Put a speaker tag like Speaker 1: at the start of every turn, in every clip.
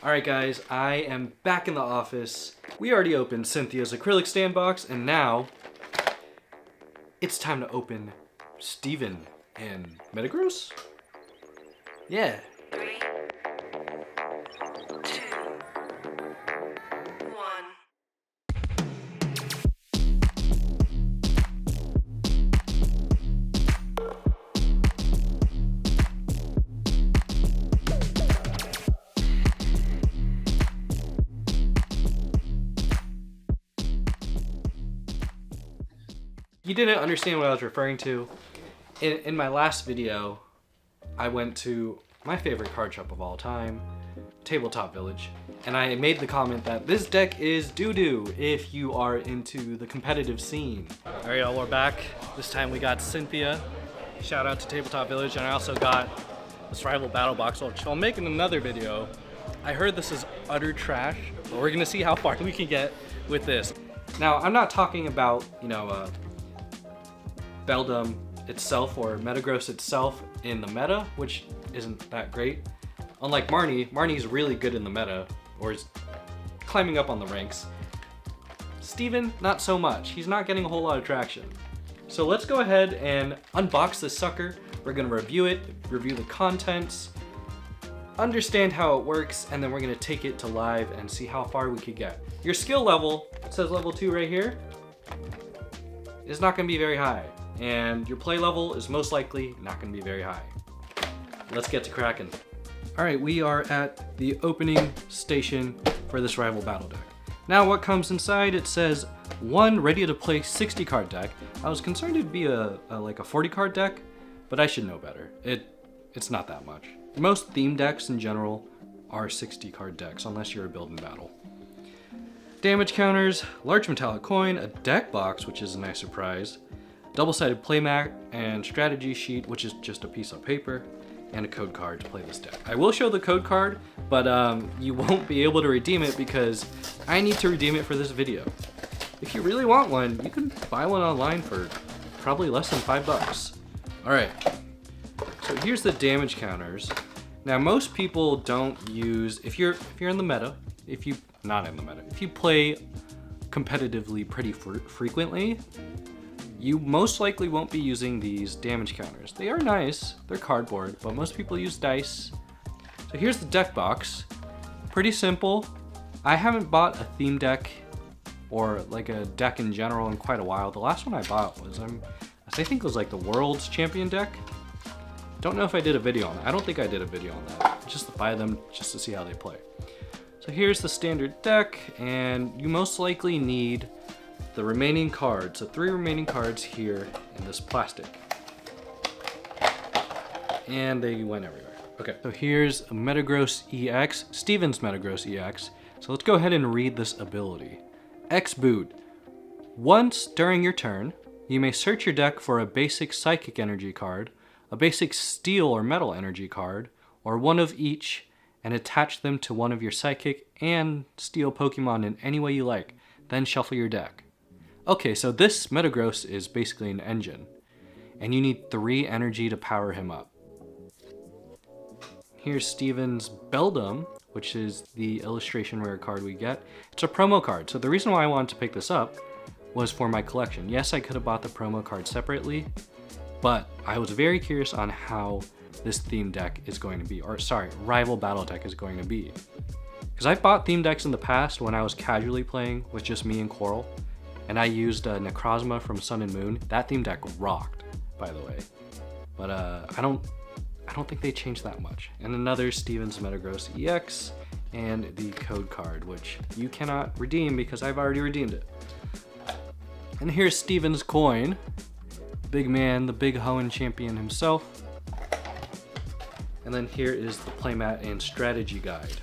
Speaker 1: Alright guys, I am back in the office. We already opened Cynthia's acrylic stand box, and now it's time to open Steven and Metagross? Yeah.
Speaker 2: 3, 2, 1.
Speaker 1: You didn't understand what I was referring to. In my last video, I went to my favorite card shop of all time, Tabletop Village, and I made the comment that this deck is doo-doo if you are into the competitive scene. All right, y'all, we're back. This time we got Cynthia. Shout out to Tabletop Village, and I also got this rival battle box, which I'm making another video. I heard this is utter trash, but we're gonna see how far we can get with this. Now, I'm not talking about, Beldum itself or Metagross itself in the meta, which isn't that great. Unlike Marnie's really good in the meta, or is climbing up on the ranks. Steven, not so much. He's not getting a whole lot of traction. So let's go ahead and unbox this sucker. We're gonna review it, review the contents, understand how it works, and then we're gonna take it to live and see how far we could get. Your skill level, it says level 2 right here, is not gonna be very high. And your play level is most likely not gonna be very high. Let's get to cracking. All right, we are at the opening station for this rival battle deck. Now what comes inside, it says one ready to play 60 card deck. I was concerned it'd be like a 40 card deck, but I should know better. It's not that much. Most theme decks in general are 60 card decks, unless you're a build and battle. Damage counters, large metallic coin, a deck box, which is a nice surprise, double-sided playmat and strategy sheet, which is just a piece of paper, and a code card to play this deck. I will show the code card, but you won't be able to redeem it because I need to redeem it for this video. If you really want one, you can buy one online for probably less than $5. All right, so here's the damage counters. Now most people don't use, if you're in the meta, if you play competitively pretty frequently, you most likely won't be using these damage counters. They are nice, they're cardboard, but most people use dice. So here's the deck box. Pretty simple. I haven't bought a theme deck or like a deck in general in quite a while. The last one I bought was, I think it was like the World's Champion deck. Don't know if I did a video on that. I don't think I did a video on that. Just to buy them, just to see how they play. So here's the standard deck, and you most likely need the remaining cards, so 3 remaining cards here in this plastic. And they went everywhere. Okay, so here's Metagross EX, Steven's Metagross EX. So let's go ahead and read this ability. X-Boot. Once during your turn, you may search your deck for a basic Psychic Energy card, a basic Steel or Metal Energy card, or one of each, and attach them to one of your Psychic and Steel Pokemon in any way you like. Then shuffle your deck. Okay, so this Metagross is basically an engine, and you need 3 energy to power him up. Here's Steven's Beldum, which is the illustration rare card we get. It's a promo card, so the reason why I wanted to pick this up was for my collection. Yes, I could have bought the promo card separately, but I was very curious on how this theme deck is going to be, or sorry, rival battle deck is going to be. Because I've bought theme decks in the past when I was casually playing with just me and Coral, and I used Necrozma from Sun and Moon. That theme deck rocked, by the way. But I don't think they changed that much. And another Steven's Metagross EX, and the code card, which you cannot redeem because I've already redeemed it. And here's Steven's coin. Big man, the big Hoenn champion himself. And then here is the playmat and strategy guide.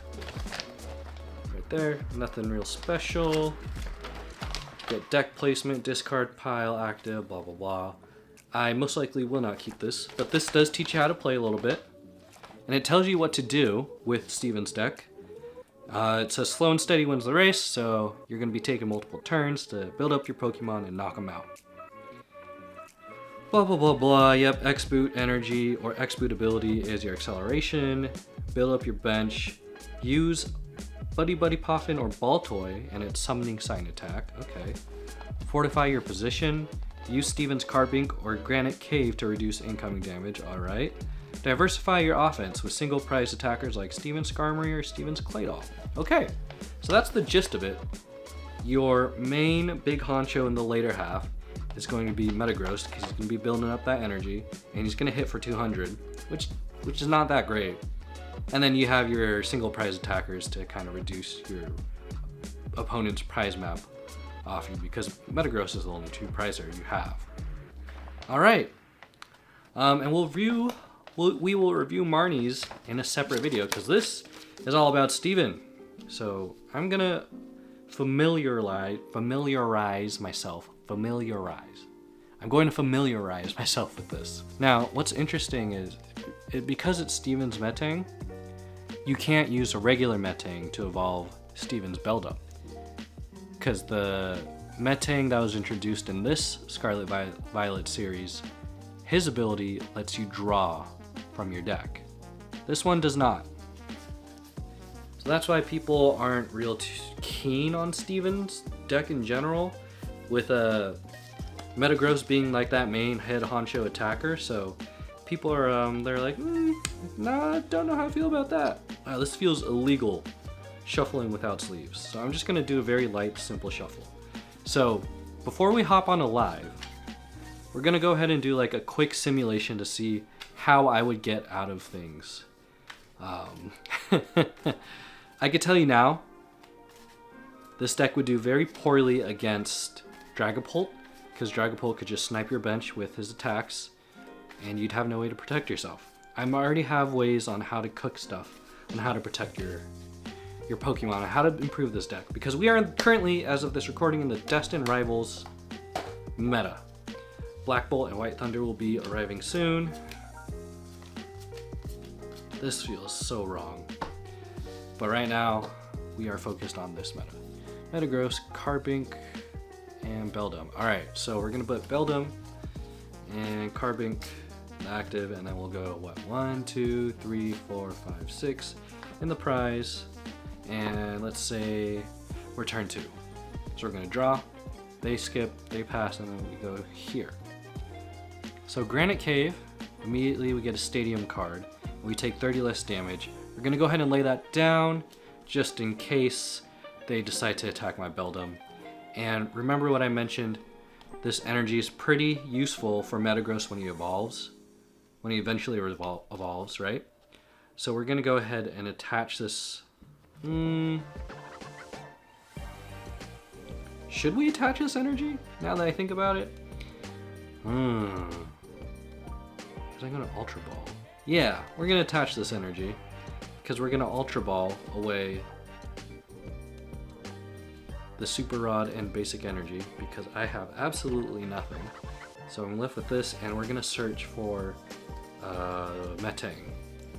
Speaker 1: Right there, nothing real special. Get deck placement, discard pile, active, blah, blah, blah. I most likely will not keep this, but this does teach you how to play a little bit. And it tells you what to do with Steven's deck. It says slow and steady wins the race, so you're going to be taking multiple turns to build up your Pokemon and knock them out. Blah, blah, blah, blah. Yep, X-Boot energy or X-Boot ability is your acceleration. Build up your bench. Use Buddy Buddy Poffin or Baltoy and its summoning sign attack. Okay. Fortify your position. Use Steven's Carbink or Granite Cave to reduce incoming damage. Alright. Diversify your offense with single prize attackers like Steven's Skarmory or Steven's Claydol. Okay. So that's the gist of it. Your main big honcho in the later half is going to be Metagross because he's going to be building up that energy and he's going to hit for 200, which is not that great. And then you have your single prize attackers to kind of reduce your opponent's prize map off you because Metagross is the only 2 prizer you have. All right, and we will review Marnie's in a separate video because this is all about Steven. So I'm gonna familiarize myself with this. Now, what's interesting is because it's Steven's Metang, you can't use a regular Metang to evolve Steven's Beldum. Because the Metang that was introduced in this Scarlet Violet series, his ability lets you draw from your deck. This one does not. So that's why people aren't real keen on Steven's deck in general, with Metagross being like that main head honcho attacker. So people are they're like, nah, I don't know how I feel about that. This feels illegal, shuffling without sleeves. So I'm just gonna do a very light, simple shuffle. So before we hop on a live, we're gonna go ahead and do like a quick simulation to see how I would get out of things. I could tell you now, this deck would do very poorly against Dragapult, because Dragapult could just snipe your bench with his attacks, and you'd have no way to protect yourself. I already have ways on how to cook stuff, on how to protect your Pokemon, and how to improve this deck, because we are currently, as of this recording, in the Destined Rivals meta. Black Bolt and White Thunder will be arriving soon. This feels so wrong. But right now, we are focused on this meta. Metagross, Carbink, and Beldum. Alright, so we're gonna put Beldum and Carbink active, and then we'll go, what, 1, 2, 3, 4, 5, 6 in the prize. And let's say we're turn 2. So we're gonna draw, they skip, they pass, and then we go here. So Granite Cave, immediately we get a Stadium card. We take 30 less damage. We're gonna go ahead and lay that down just in case they decide to attack my Beldum. And remember what I mentioned, this energy is pretty useful for Metagross when he evolves, when he eventually evolves, right? So we're gonna go ahead and attach this. Should we attach this energy now that I think about it? Is I gonna Ultra Ball? Yeah, we're gonna attach this energy because we're gonna Ultra Ball away the Super Rod and Basic Energy because I have absolutely nothing. So I'm left with this, and we're gonna search for Metang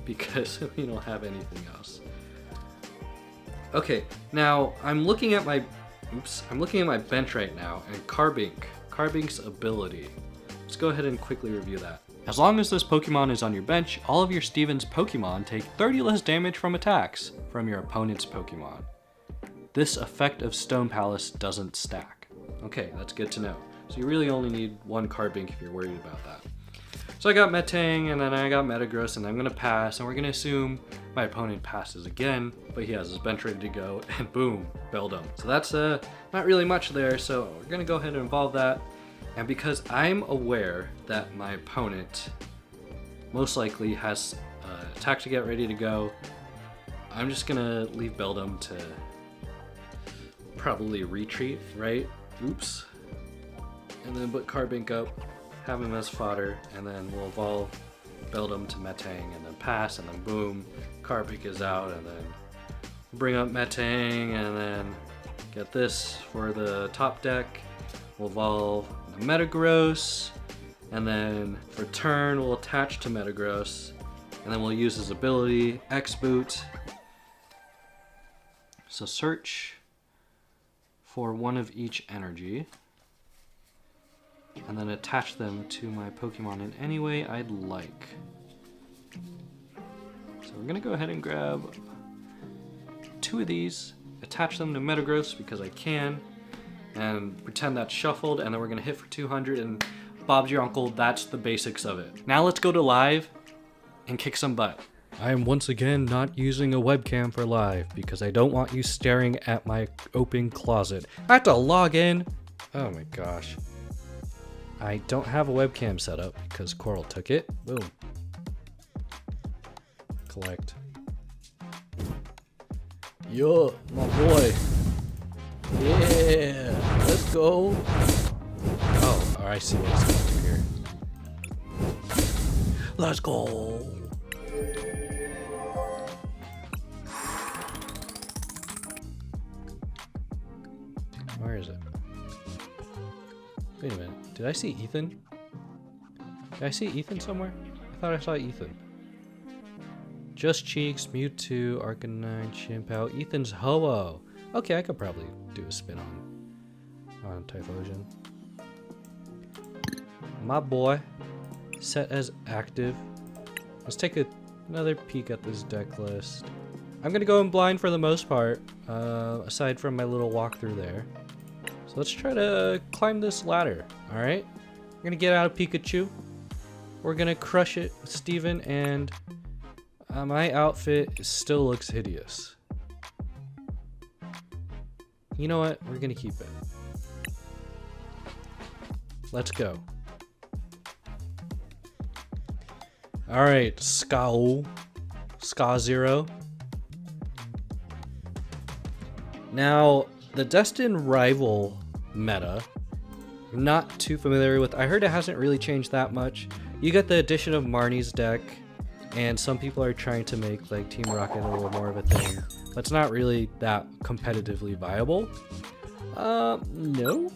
Speaker 1: because we don't have anything else. Okay, now I'm looking at my bench right now, and Carbink's ability. Let's go ahead and quickly review that. As long as this Pokemon is on your bench, all of your Steven's Pokemon take 30 less damage from attacks from your opponent's Pokemon. This effect of Stone Palace doesn't stack. Okay, that's good to know. So you really only need one Carbink if you're worried about that. So I got Metang, and then I got Metagross, and I'm gonna pass, and we're gonna assume my opponent passes again, but he has his bench ready to go, and boom, Beldum. So that's not really much there, so we're gonna go ahead and evolve that. And because I'm aware that my opponent most likely has attack to get ready to go, I'm just gonna leave Beldum to probably retreat, right? Oops. And then put Carbink up, have him as fodder, and then we'll evolve Beldum to Metang, and then pass, and then boom, Carbink is out, and then bring up Metang, and then get this for the top deck. We'll evolve the Metagross, and then for turn we'll attach to Metagross, and then we'll use his ability, X-Boot. So search for one of each energy, and then attach them to my Pokemon in any way I'd like. So we're gonna go ahead and grab 2 of these, attach them to Metagross because I can, and pretend that's shuffled, and then we're gonna hit for 200, and Bob's your uncle. That's the basics of it. Now let's go to live and kick some butt. I am once again not using a webcam for live because I don't want you staring at my open closet. I have to log in. Oh my gosh. I don't have a webcam set up because Coral took it. Boom. Collect. Yo, my boy. Yeah, let's go. Oh, I see what's going to here. Let's go. Where is it? Wait a minute. Did I see Ethan? Did I see Ethan somewhere? I thought I saw Ethan. Just Cheeks, Mewtwo, Arcanine, Chimpow, Ethan's Ho-Oh. Okay, I could probably do a spin on Typhlosion. My boy, set as active. Let's take another peek at this deck list. I'm gonna go in blind for the most part, aside from my little walkthrough there. So let's try to climb this ladder, alright? We're gonna get out of Pikachu. We're gonna crush it with Steven, and my outfit still looks hideous. You know what? We're gonna keep it. Let's go. Alright, Ska-Zero. Now, the Destined Rival meta, I'm not too familiar with. I heard it hasn't really changed that much. You get the addition of Marnie's deck, and some people are trying to make like Team Rocket a little more of a thing. But it's not really that competitively viable. No.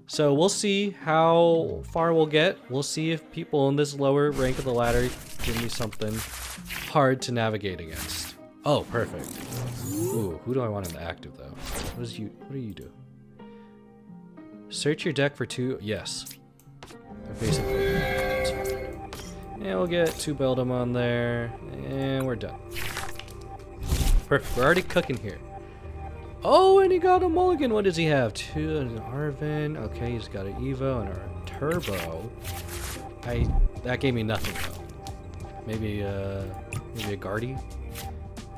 Speaker 1: So we'll see how far we'll get. We'll see if people in this lower rank of the ladder give me something hard to navigate against. Oh, perfect. Ooh, who do I want in the active though? What do you do? Search your deck for 2. Yes. Basically. That's fine. And we'll get 2 Beldum on there, and we're done. Perfect. We're already cooking here. Oh, and he got a mulligan. What does he have? 2 and an Arven. Okay, he's got an Evo and a Turbo. That gave me nothing though. Maybe a Guardy.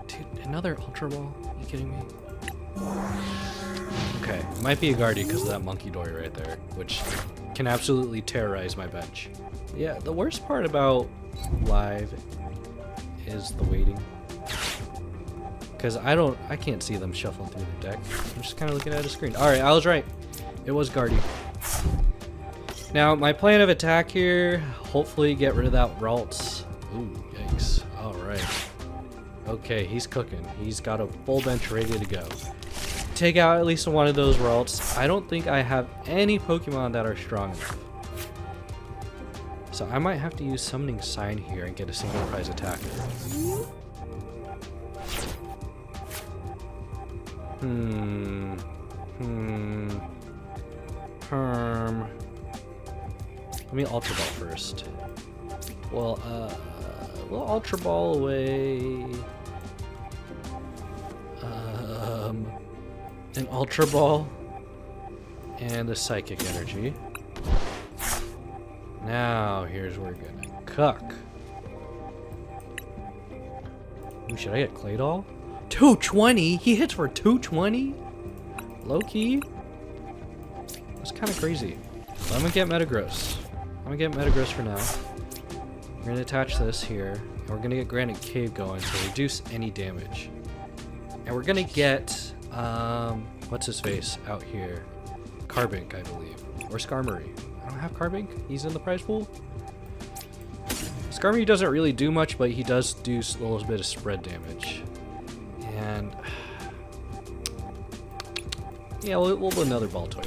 Speaker 1: Dude, another Ultra Ball? Are you kidding me? Okay, it might be a Guardy because of that Monkey Dory right there, which can absolutely terrorize my bench. Yeah, the worst part about live is the waiting. Because I can't see them shuffling through the deck. I'm just kind of looking at a screen. Alright, I was right. It was Guardy. Now, my plan of attack here, hopefully get rid of that Ralts. Ooh, yikes. Alright. Okay, he's cooking. He's got a full bench ready to go. Take out at least one of those Ralts. I don't think I have any Pokemon that are strong enough. So I might have to use Summoning Sign here and get a single prize attacker. Let me Ultra Ball first. Well, we'll Ultra Ball away. An Ultra Ball and a Psychic Energy. Now, here's where we're gonna cuck. Ooh, should I get Claydol? 220? He hits for 220? Low key? That's kind of crazy. But I'm gonna get Metagross. I'm gonna get Metagross for now. We're gonna attach this here, and we're gonna get Granite Cave going to reduce any damage. And we're gonna get, what's his face out here? Carbink, I believe. Or Skarmory. I don't have Carbink. He's in the prize pool. Skarmory doesn't really do much, but he does do a little bit of spread damage. And yeah, we'll do another Baltoy.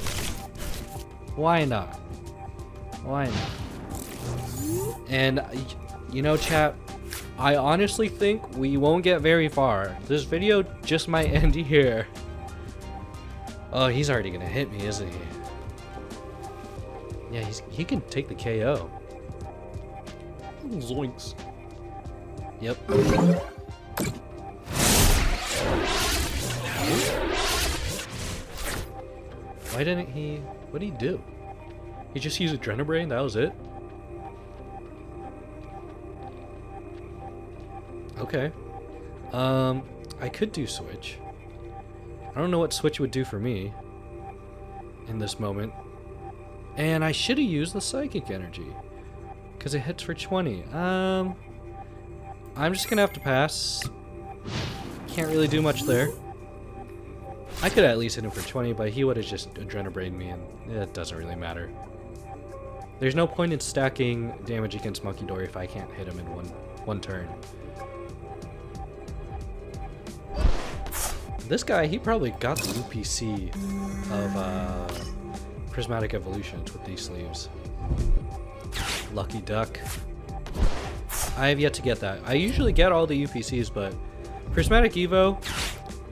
Speaker 1: Why not? Why not? And you know, chat, I honestly think we won't get very far. This video just might end here. Oh, he's already gonna hit me, isn't he? Yeah, he can take the KO. Zoinks. Yep. Why didn't he... What did he do? He just used Adrenabrain? That was it? Okay. I could do Switch. I don't know what Switch would do for me in this moment. And I should have used the Psychic Energy, because it hits for 20. I'm just gonna have to pass. Can't really do much there. I could at least hit him for 20, but he would have just Adrenabrained me, and it doesn't really matter. There's no point in stacking damage against Monkey Dory if I can't hit him in one turn. This guy, he probably got the UPC of Prismatic Evolutions with these sleeves. Lucky Duck. I have yet to get that. I usually get all the UPCs, but Prismatic Evo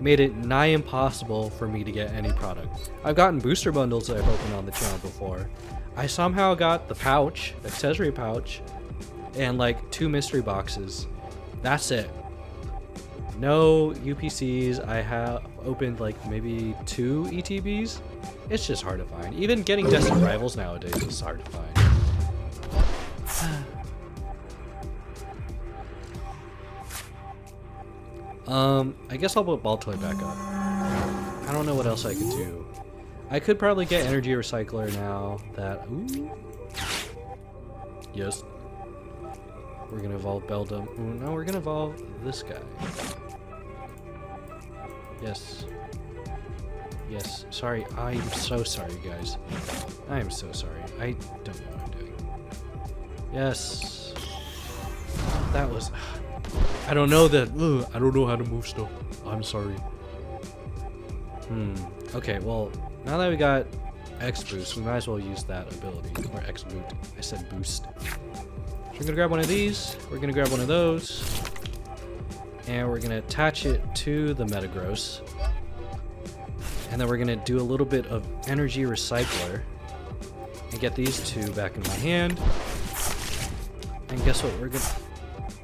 Speaker 1: made it nigh impossible for me to get any product. I've gotten booster bundles that I've opened on the channel before. I somehow got the pouch, accessory pouch, and like 2 mystery boxes. That's it. No UPCs. I have opened like maybe 2 ETBs. It's just hard to find. Even getting Destined Rivals nowadays is hard to find. I guess I'll put Baltoy back up. I don't know what else I could do. I could probably get Energy Recycler now that... Ooh. Yes. We're gonna evolve Beldum. Ooh, no, we're gonna evolve this guy. Yes. Yes. Sorry. I'm so sorry, guys. I am so sorry. I don't know what I'm doing. Yes. That was... I don't know that... I don't know how to move stuff. I'm sorry. Okay, well, now that we got X Boost, we might as well use that ability. Or X Boot. I said boost. So we're gonna grab one of these. We're gonna grab one of those. And we're gonna attach it to the Metagross. And then we're gonna do a little bit of Energy Recycler. And get these 2 back in my hand. And guess what? We're gonna...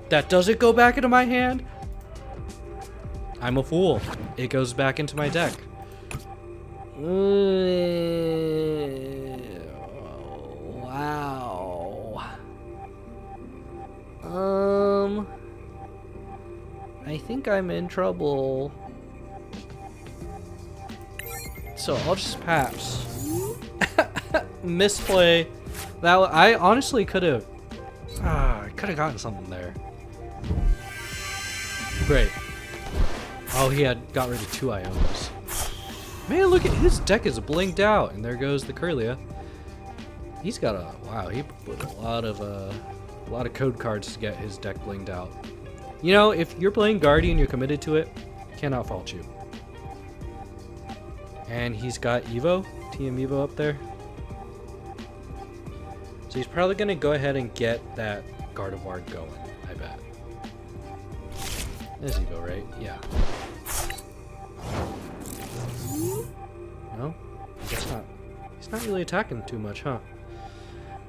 Speaker 1: That doesn't go back into my hand? I'm a fool. It goes back into my deck. Wow. I think I'm in trouble. So I'll just pass. Misplay. That I honestly could have. I could have gotten something there. Great. Oh, he got rid of 2 Ionos. Man, look at his deck is blinked out, and there goes the Kirlia. He's got a wow. He put a lot of code cards to get his deck blinked out. You know, if you're playing Guardian, you're committed to it. Cannot fault you. And he's got Evo, TM Evo up there. So he's probably gonna go ahead and get that Gardevoir going. I bet. There's Evo, right? Yeah. No? I guess not. He's not really attacking too much, huh?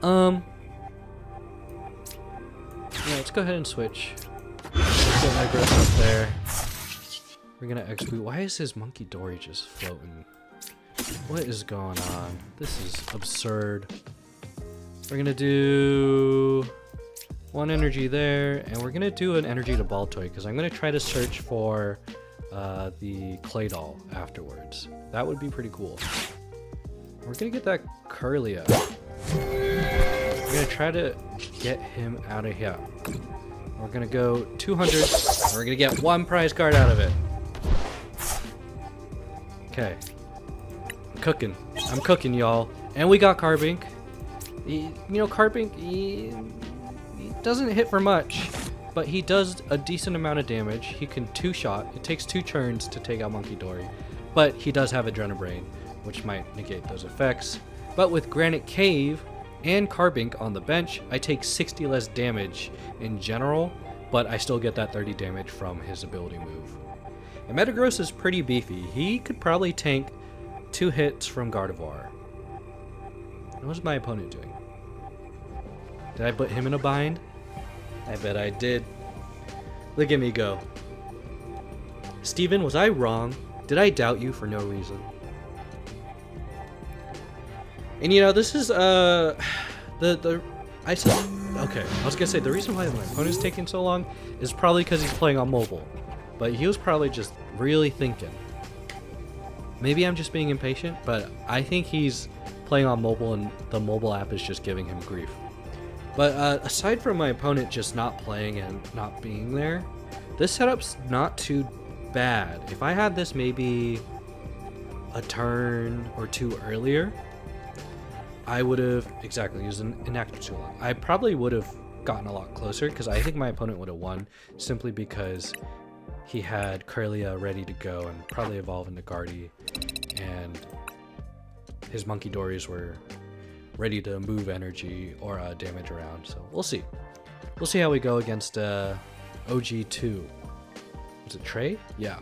Speaker 1: Yeah, let's go ahead and switch. Let's get my Gross up there. We're gonna X-Boot. Why is his Monkey Dory just floating? What is going on? This is absurd. We're gonna do 1 energy there, and we're gonna do an energy to Baltoy, because I'm gonna try to search for the Claydol afterwards. That would be pretty cool. We're gonna get that Kirlia. We're gonna try to get him out of here. We're gonna go 200, and we're gonna get 1 prize card out of it. Okay. I'm cooking, y'all. And we got Carbink. You know, Carbink, he doesn't hit for much, but he does a decent amount of damage. He can 2-shot. It takes 2 turns to take out Monkey Dory, but he does have Adrenabrain, which might negate those effects. But with Granite Cave and Carbink on the bench, I take 60 less damage in general, but I still get that 30 damage from his ability move. And Metagross is pretty beefy. He could probably tank 2 hits from Gardevoir. What's my opponent doing? Did I put him in a bind? I bet I did. Look at me go. Steven, was I wrong? Did I doubt you for no reason? And you know, this is I said, okay, I was gonna say the reason why my opponent's taking so long is probably because he's playing on mobile, but he was probably just really thinking. Maybe I'm just being impatient, but I think he's playing on mobile and the mobile app is just giving him grief. But aside from my opponent just not playing and not being there, this setup's not too bad. If I had this maybe a turn or two earlier, I would have exactly used an inactive too long. I probably would have gotten a lot closer because I think my opponent would have won simply because he had Kirlia ready to go and probably evolve into Guardy, and his Monkey Dories were ready to move energy or damage around. So we'll see. We'll see how we go against OG2. Was it Trey? Yeah.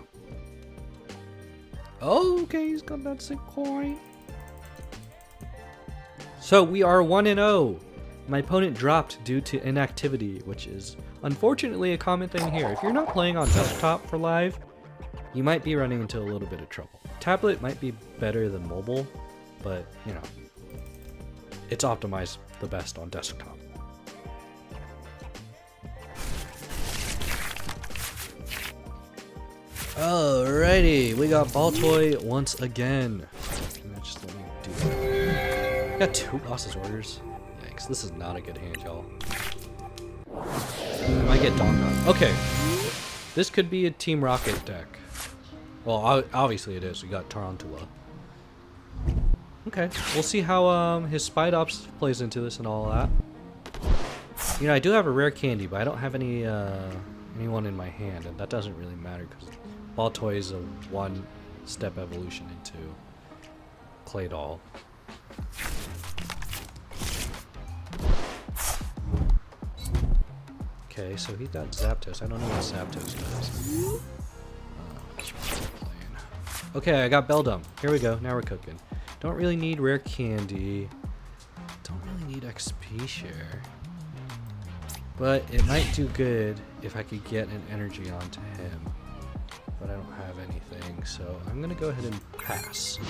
Speaker 1: Oh, okay, he's got that sick coin. So we are 1-0. My opponent dropped due to inactivity, which is unfortunately a common thing here. If you're not playing on desktop for live, you might be running into a little bit of trouble. Tablet might be better than mobile, but you know, it's optimized the best on desktop. Alrighty, we got Ball Toy once again. Just let me do that. I got 2 bosses orders. Yikes, this is not a good hand, y'all. I might get Donkey. Okay, this could be a Team Rocket deck. Well, obviously it is. We got Tarantula. Okay, we'll see how his Spide Ops plays into this and all that. You know, I do have a rare candy, but I don't have any anyone in my hand, and that doesn't really matter because Ball Toy is a 1-step evolution into Claydol. Okay, so he got Zapdos. I don't know what Zapdos does. Okay, I got Beldum. Here we go. Now we're cooking. Don't really need rare candy. Don't really need XP share. But it might do good if I could get an energy onto him. But I don't have anything, so I'm gonna go ahead and pass.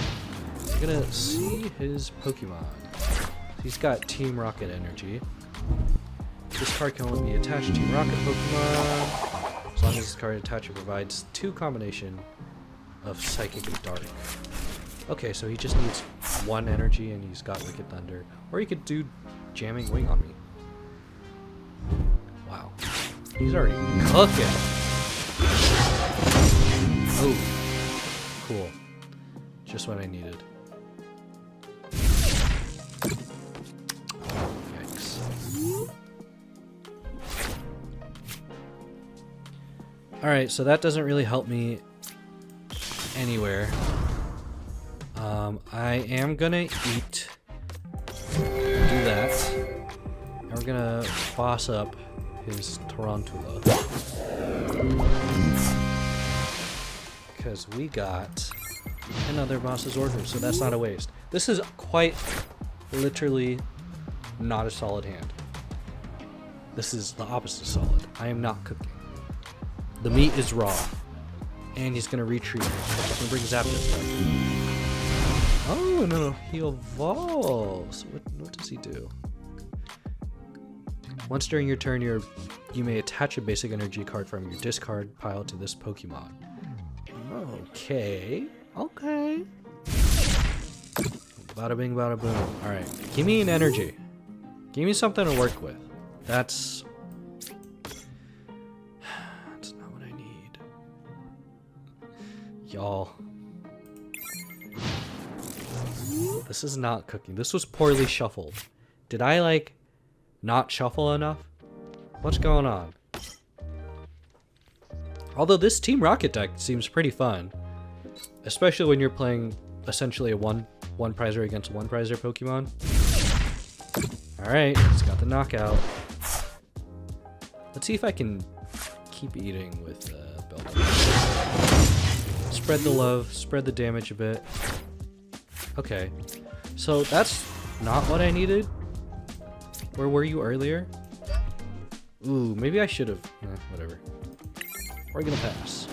Speaker 1: I'm gonna see his Pokemon. He's got Team Rocket energy. This card can only be attached to Team Rocket Pokemon. As long as this card attachment provides 2 combination of Psychic and Dark. Okay, so he just needs 1 energy and he's got Wicked Thunder. Or he could do Jamming Wing on me. Wow. He's already cooking. Oh. Cool. Just what I needed. Oh, yikes. Alright, so that doesn't really help me anywhere. I am gonna eat. Do that. And we're gonna boss up his Tarantula. Because we got another boss's order, so that's not a waste. This is quite literally not a solid hand. This is the opposite of solid. I am not cooking. The meat is raw. And he's gonna retreat. He's gonna bring Zapdos back. Oh no, he evolves. What does he do? Once during your turn, you may attach a basic energy card from your discard pile to this Pokemon. Okay. Okay. Bada bing, bada boom. Alright. Give me an energy. Give me something to work with. That's not what I need. Y'all. This is not cooking. This was poorly shuffled. Did I, like, not shuffle enough? What's going on? Although this Team Rocket deck seems pretty fun. Especially when you're playing essentially a one prizer against one prizer Pokemon. Alright, he's got the knockout. Let's see if I can keep eating with Beldum. Spread the love, spread the damage a bit. Okay, so that's not what I needed. Where were you earlier? Ooh, maybe I should have. Whatever. We're gonna pass.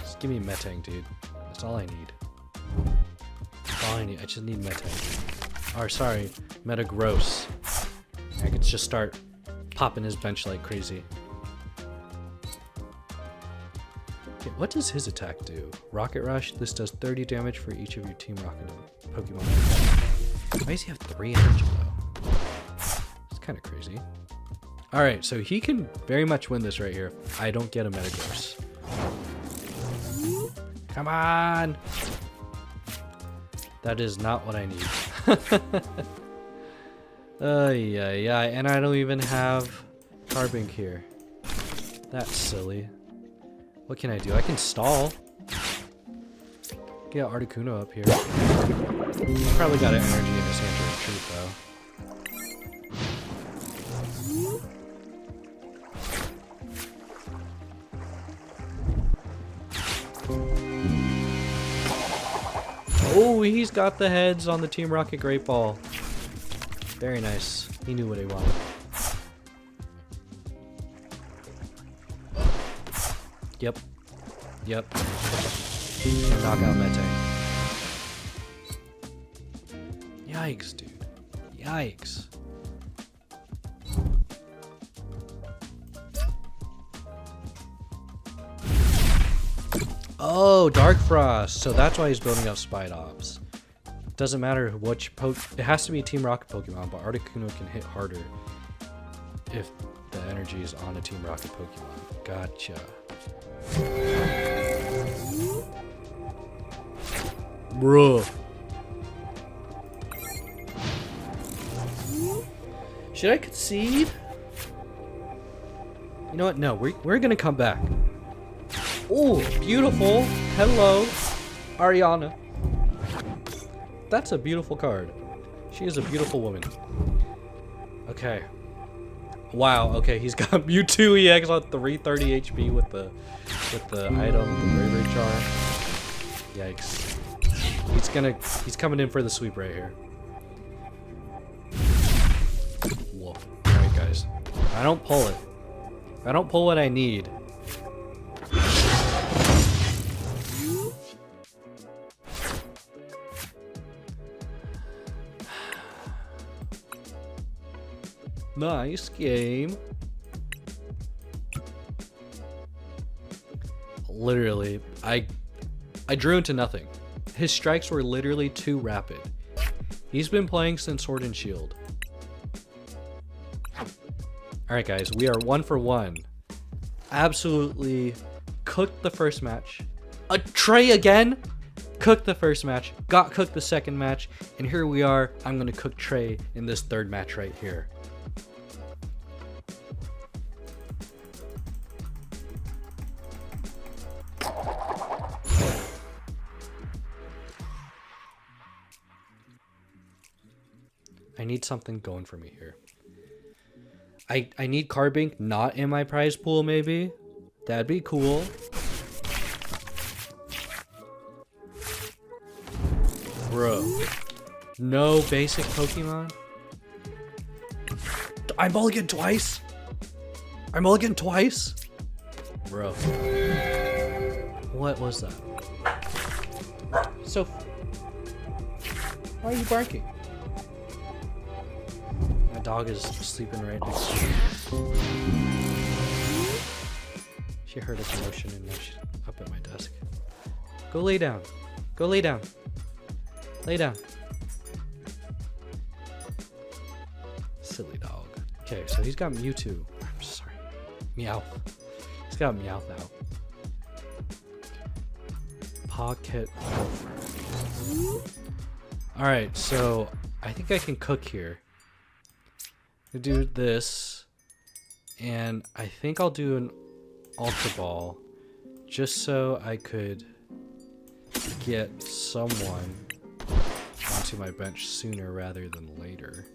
Speaker 1: Just give me Metang, dude. That's all I need. all I need. I just need Metang. Or sorry, Metagross. I could just start popping his bench like crazy. Okay, what does his attack do? Rocket Rush. This does 30 damage for each of your Team Rocket Pokemon. Why does he have 3 energy though? It's kind of crazy. Alright, so he can very much win this right here if I don't get a Metagross. Come on! That is not what I need. Yeah, and I don't even have Carbink here. That's silly. What can I do? I can stall. Get Articuno up here. Probably got an energy in his hand to retreat though. Oh, he's got the heads on the Team Rocket Great Ball. Very nice. He knew what he wanted. Yep. Knock out Metang. Yikes, dude. Yikes. Oh, Dark Frost. So that's why he's building up Spidops. Doesn't matter which it has to be a Team Rocket Pokemon, but Articuno can hit harder if the energy is on a Team Rocket Pokemon. Gotcha. Bruh. Should I concede? You know what? No, we're gonna come back. Oh, beautiful. Hello, Ariana. That's a beautiful card. She is a beautiful woman. Okay. Wow, okay, he's got Mewtwo EX on 330 HP with the item, the Ray Charm. Yikes. He's coming in for the sweep right here. Whoa. Alright guys. If I don't pull it. If I don't pull what I need. Nice game. Literally, I drew into nothing. His strikes were literally too rapid. He's been playing since Sword and Shield. Alright guys, we are 1 for 1. Absolutely cooked the first match. A Trey again? Cooked the first match, got cooked the second match, and here we are. I'm gonna cook Trey in this third match right here. I need something going for me here. I need Carbink not in my prize pool, maybe. That'd be cool. Bro. No basic Pokemon? I mulligan twice? I mulligan twice? Bro. What was that? So... why are you barking? My dog is sleeping right next to me. She heard a commotion and now she's up at my desk. Go lay down. Go lay down. Lay down. Silly dog. Okay, so he's got Mewtwo. I'm sorry. Meowth. He's got Meowth out. Pocket over. Alright, so I think I can cook here. I'll do this. And I think I'll do an Ultra Ball. Just so I could get someone onto my bench sooner rather than later.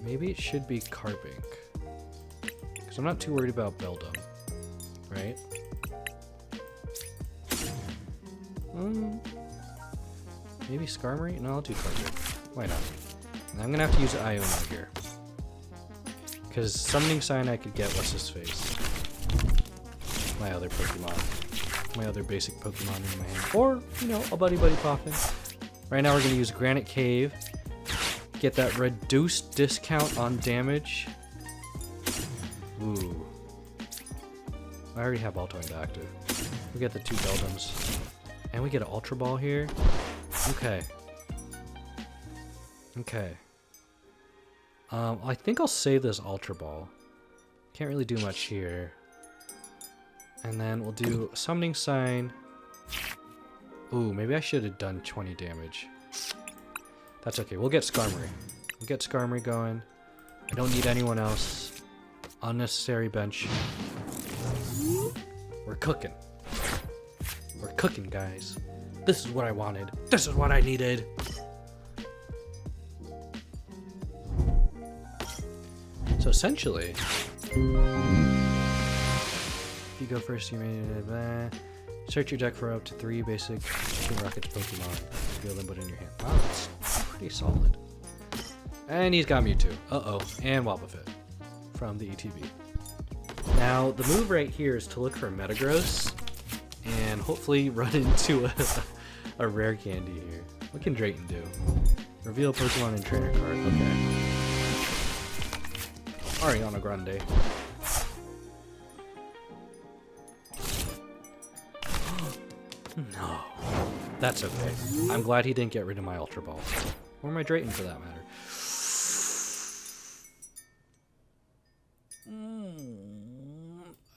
Speaker 1: Maybe it should be Carbink. Because I'm not too worried about Beldum. Right? Maybe Skarmory? No, I'll do Carbink. Why not? And I'm gonna have to use Iono here. Because Summoning Sign I could get what's his face. My other Pokemon. My other basic Pokemon in my hand. Or, you know, a Buddy Poffin. Right now we're going to use Granite Cave. Get that reduced discount on damage. Ooh. I already have Altoid active. We get the 2 Beldums. And we get an Ultra Ball here. Okay. Okay. I think I'll save this Ultra Ball. Can't really do much here. And then we'll do Summoning Sign. Ooh, maybe I should have done 20 damage. That's okay. We'll get Skarmory. We'll get Skarmory going. I don't need anyone else. Unnecessary bench. We're cooking. We're cooking, guys. This is what I wanted. This is what I needed. So essentially, if you go first, you may search your deck for up to 3 basic Team Rocket's Pokemon. Feel them put in your hand. Wow, that's pretty solid. And he's got Mewtwo. Uh-oh. And Wobbuffet from the ETB. Now, the move right here is to look for Metagross and hopefully run into a rare candy here. What can Drayton do? Reveal Pokemon and trainer card. Okay. Ariana Grande. No. That's okay. I'm glad he didn't get rid of my Ultra Ball. Or my Drayton for that matter.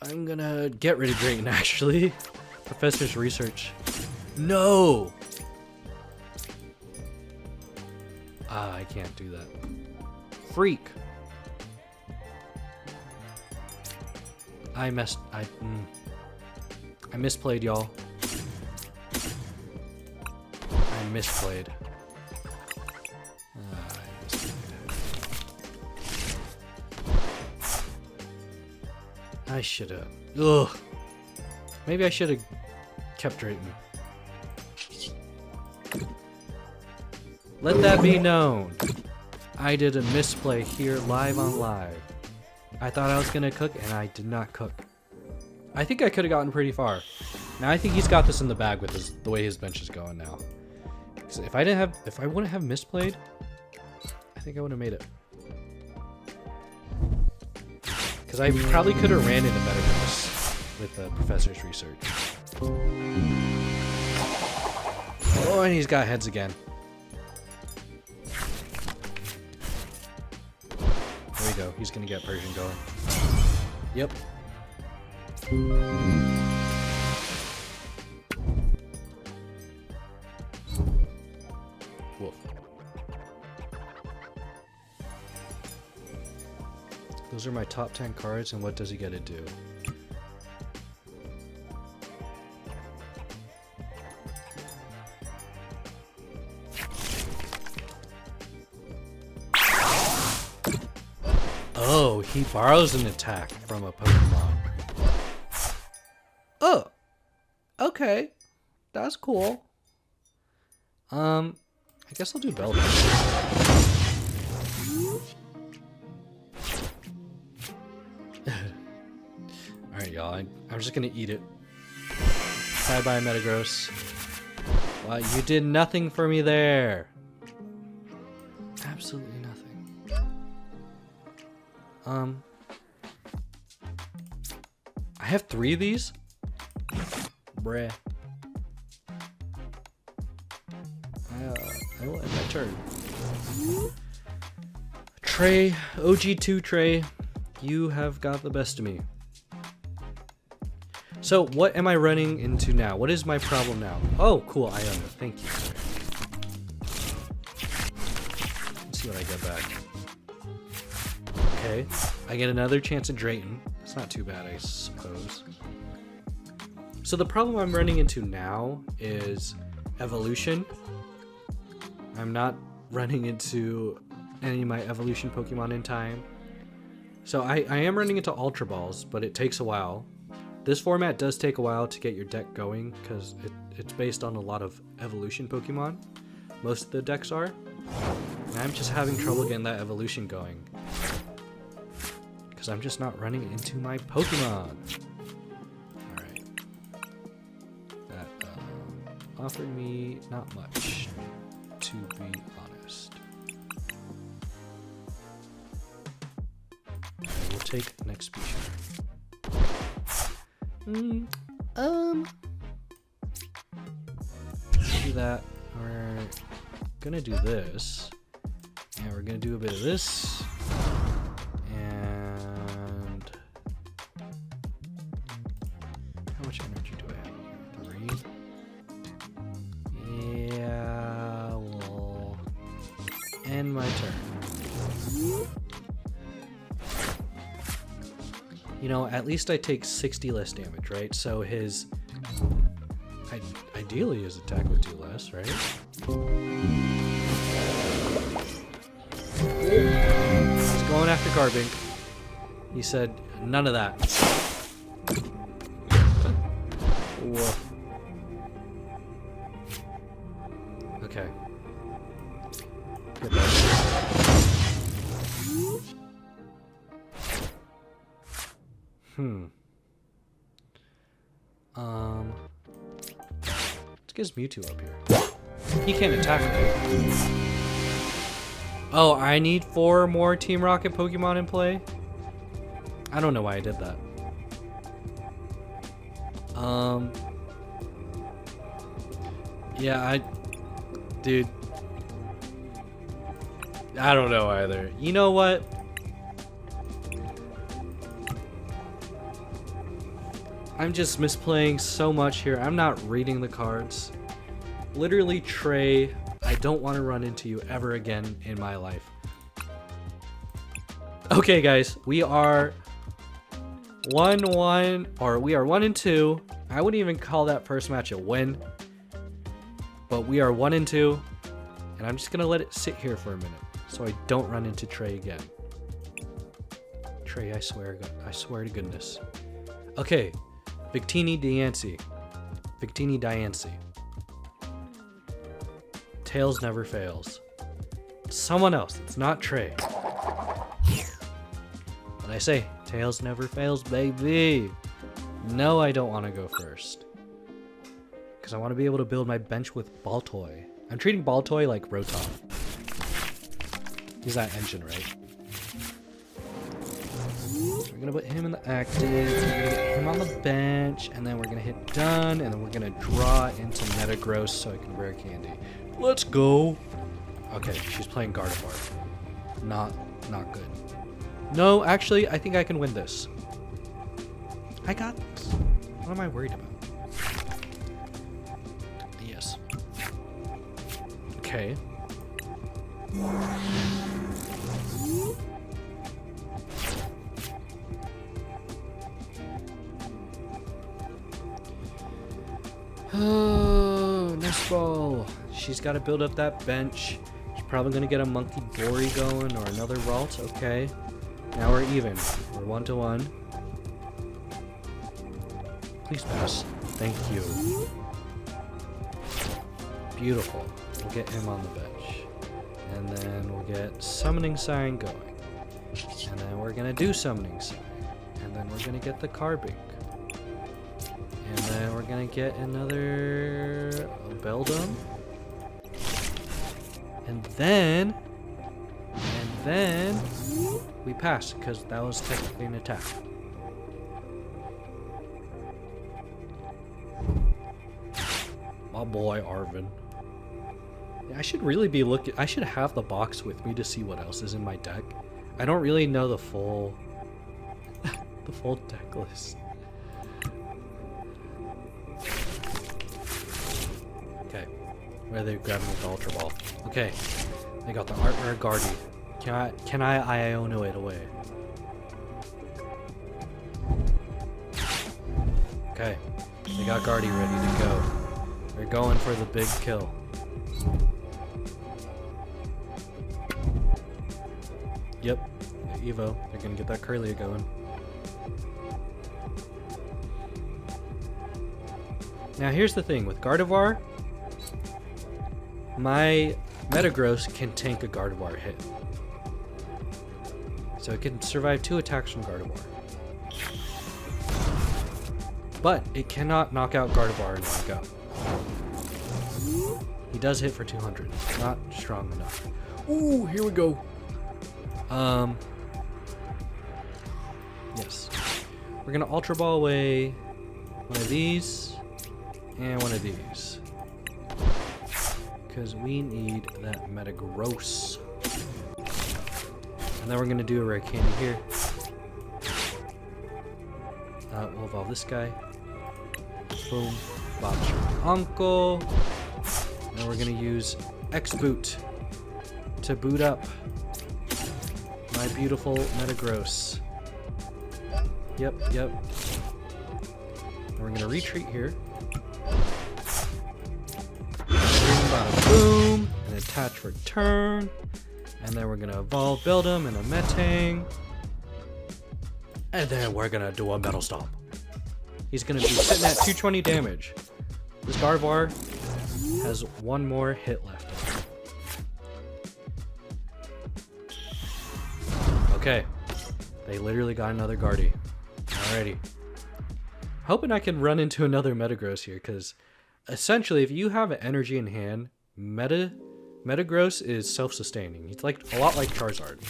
Speaker 1: I'm gonna get rid of Drayton actually. Professor's research. No! Ah, I can't do that. Freak! I misplayed, y'all. I misplayed. I should've. Ugh. Maybe I should've kept Drayton. Let that be known. I did a misplay here live on live. I thought I was gonna cook and I did not cook. I think I could have gotten pretty far. Now I think he's got this in the bag with the way his bench is going now. So if I wouldn't have misplayed, I think I would have made it. Because I probably could have ran into better than this with the Professor's research. Oh, and he's got heads again. There we go. He's gonna get Persian going. Yep. Wolf. Those are my top 10 cards, and what does he get to do? Oh, he borrows an attack from a Pokemon. Oh, okay, that's cool. I guess I'll do Beldum. Alright, y'all, I'm just gonna eat it. Bye-bye, Metagross. Wow, you did nothing for me there. Absolutely nothing. I have 3 of these? Bruh. I will end my turn. Trey, OG2 Trey, you have got the best of me. So, what am I running into now? What is my problem now? Oh, cool, Iona. Thank you. Let's see what I get back. Okay, I get another chance at Drayton. It's not too bad, I suppose. So the problem I'm running into now is evolution. I'm not running into any of my evolution Pokemon in time. So I am running into Ultra Balls, but it takes a while. This format does take a while to get your deck going because it's based on a lot of evolution Pokemon. Most of the decks are. And I'm just having trouble getting that evolution going. Because I'm just not running into my Pokemon. Alright. That offered me not much. to be honest. We'll take next species. Do that. We're gonna do this, and we're gonna do a bit of this, and how much energy do I have? 3. Yeah, we'll end my turn. You know, at least I take 60 less damage, right? So his... ideally his attack would do less, right? He's going after Garbink. He said, none of that. Whoa. Okay. Good luck. Let's get his Mewtwo up here. He can't attack me. Oh, I need 4 more Team Rocket Pokemon in play? I don't know why I did that. Yeah, dude. I don't know either. You know what? I'm just misplaying so much here. I'm not reading the cards. Literally, Trey, I don't want to run into you ever again in my life. Okay, guys, we are 1-1, or we are 1-2. I wouldn't even call that first match a win, but we are 1-2, and I'm just gonna let it sit here for a minute so I don't run into Trey again. Trey, I swear to goodness. Okay. Victini Diancie. Tails never fails. Someone else. It's not Trey. But I say, Tails never fails, baby. No, I don't want to go first. Because I want to be able to build my bench with Baltoy. I'm treating Baltoy like Rotom. He's that engine, right? We're gonna put him in the active, we're gonna get him on the bench, and then we're gonna hit done, and then we're gonna draw into Metagross so I can rare candy. Let's go! Okay, she's playing Gardevoir. Not good. No, actually, I think I can win this. I got this. What am I worried about? Yes. Okay. Oh, nest ball. She's got to build up that bench. She's probably going to get a Monkey Bori going or another Ralt. Okay. Now we're even. We're 1-1. Please pass. Thank you. Beautiful. We'll get him on the bench. And then we'll get Summoning Sign going. And then we're going to do Summoning Sign. And then we're going to get the Carbink. And then we're gonna get another Beldum. And then we pass, because that was technically an attack. My boy Arvin. Yeah, I should really be looking. I should have the box with me to see what else is in my deck. I don't really know the full the full deck list. Where they're grabbing with the Ultra Ball. Okay. They got the Artmare Guardy. Can I Iono it away? Okay. They got Guardy ready to go. They're going for the big kill. Yep. Evo. They're gonna get that Curlia going. Now here's the thing with Gardevoir. My Metagross can tank a Gardevoir hit. So it can survive 2 attacks from Gardevoir. But it cannot knock out Gardevoir in one go. He does hit for 200. Not strong enough. Ooh, here we go. Yes. We're gonna Ultra Ball away one of these and one of these. Because we need that Metagross. And then we're gonna do a rare candy here. We'll evolve this guy. Boom. Bob's your uncle. And we're gonna use X-Boot to boot up my beautiful Metagross. Yep. And we're gonna retreat here. Boom! And attach for turn. And then we're gonna evolve Buildum and a Metang. And then we're gonna do a Metal Stomp. He's gonna be sitting at 220 damage. This Gardevoir has one more hit left. Okay. They literally got another Guardy. Alrighty. Hoping I can run into another Metagross here, because essentially if you have an energy in hand, Metagross is self-sustaining. He's like a lot like Charizard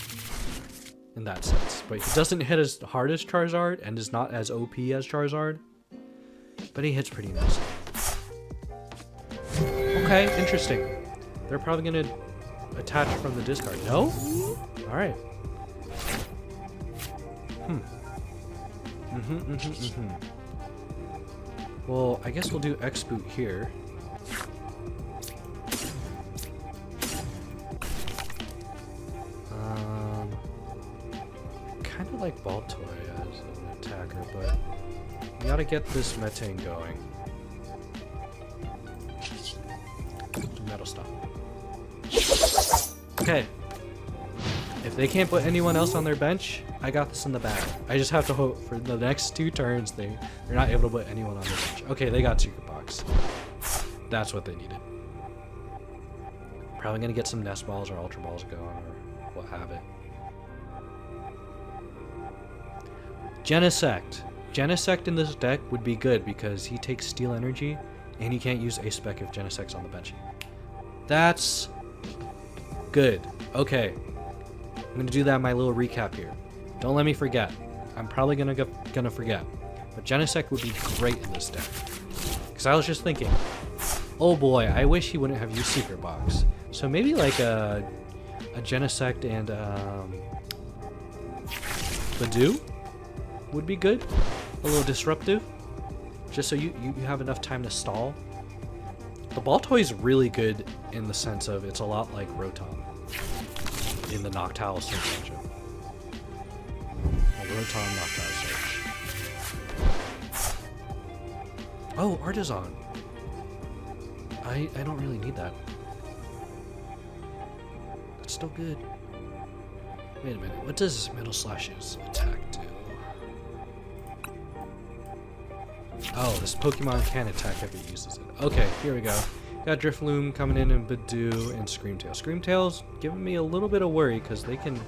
Speaker 1: in that sense. But he doesn't hit as hard as Charizard and is not as OP as Charizard. But he hits pretty nice. Okay, interesting. They're probably going to attach from the discard. No? Alright. Well, I guess we'll do X-Boot here. Kind of like Baltoy as an attacker, but we gotta get this Metang going. Metal Stomp. Okay. If they can't put anyone else on their bench, I got this in the bag. I just have to hope for the next 2 turns they're not able to put anyone on their bench. Okay, they got Secret Box. That's what they needed. Probably gonna get some Nest Balls or Ultra Balls going or what have it. Genesect. Genesect in this deck would be good because he takes Steel Energy and he can't use A-Spec if Genesect's on the bench. That's good. Okay. I'm gonna do that in my little recap here. Don't let me forget. I'm probably gonna forget. But Genesect would be great in this deck. Because I was just thinking, oh boy, I wish he wouldn't have used Secret Box. So maybe like a Genesect and Badoo would be good. A little disruptive. Just so you have enough time to stall. The Baltoy is really good in the sense of it's a lot like Rotom in the Noctowl search engine. Rotom Noctowl search. Oh, Artisan. I don't really need that. It's still good. Wait a minute. What does Metal Slash's attack do? Oh, this Pokemon can attack if it uses it. Okay, here we go. Got Drifloon coming in and Badoo and Screamtail. Screamtail's giving me a little bit of worry because they can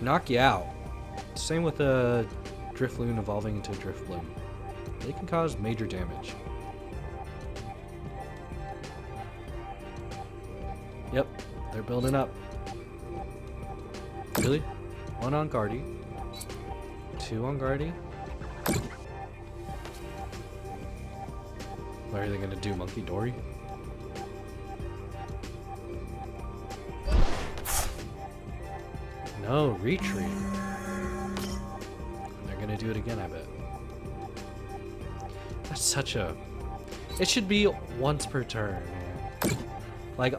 Speaker 1: knock you out. Same with Drifloon evolving into Drifloon. They can cause major damage. Yep, they're building up. Really? 1 on Guardy. 2 on Guardy. What are they gonna do, Monkey Dory? No, retreat. They're gonna do it again, I bet. That's such a... It should be once per turn, man. Like,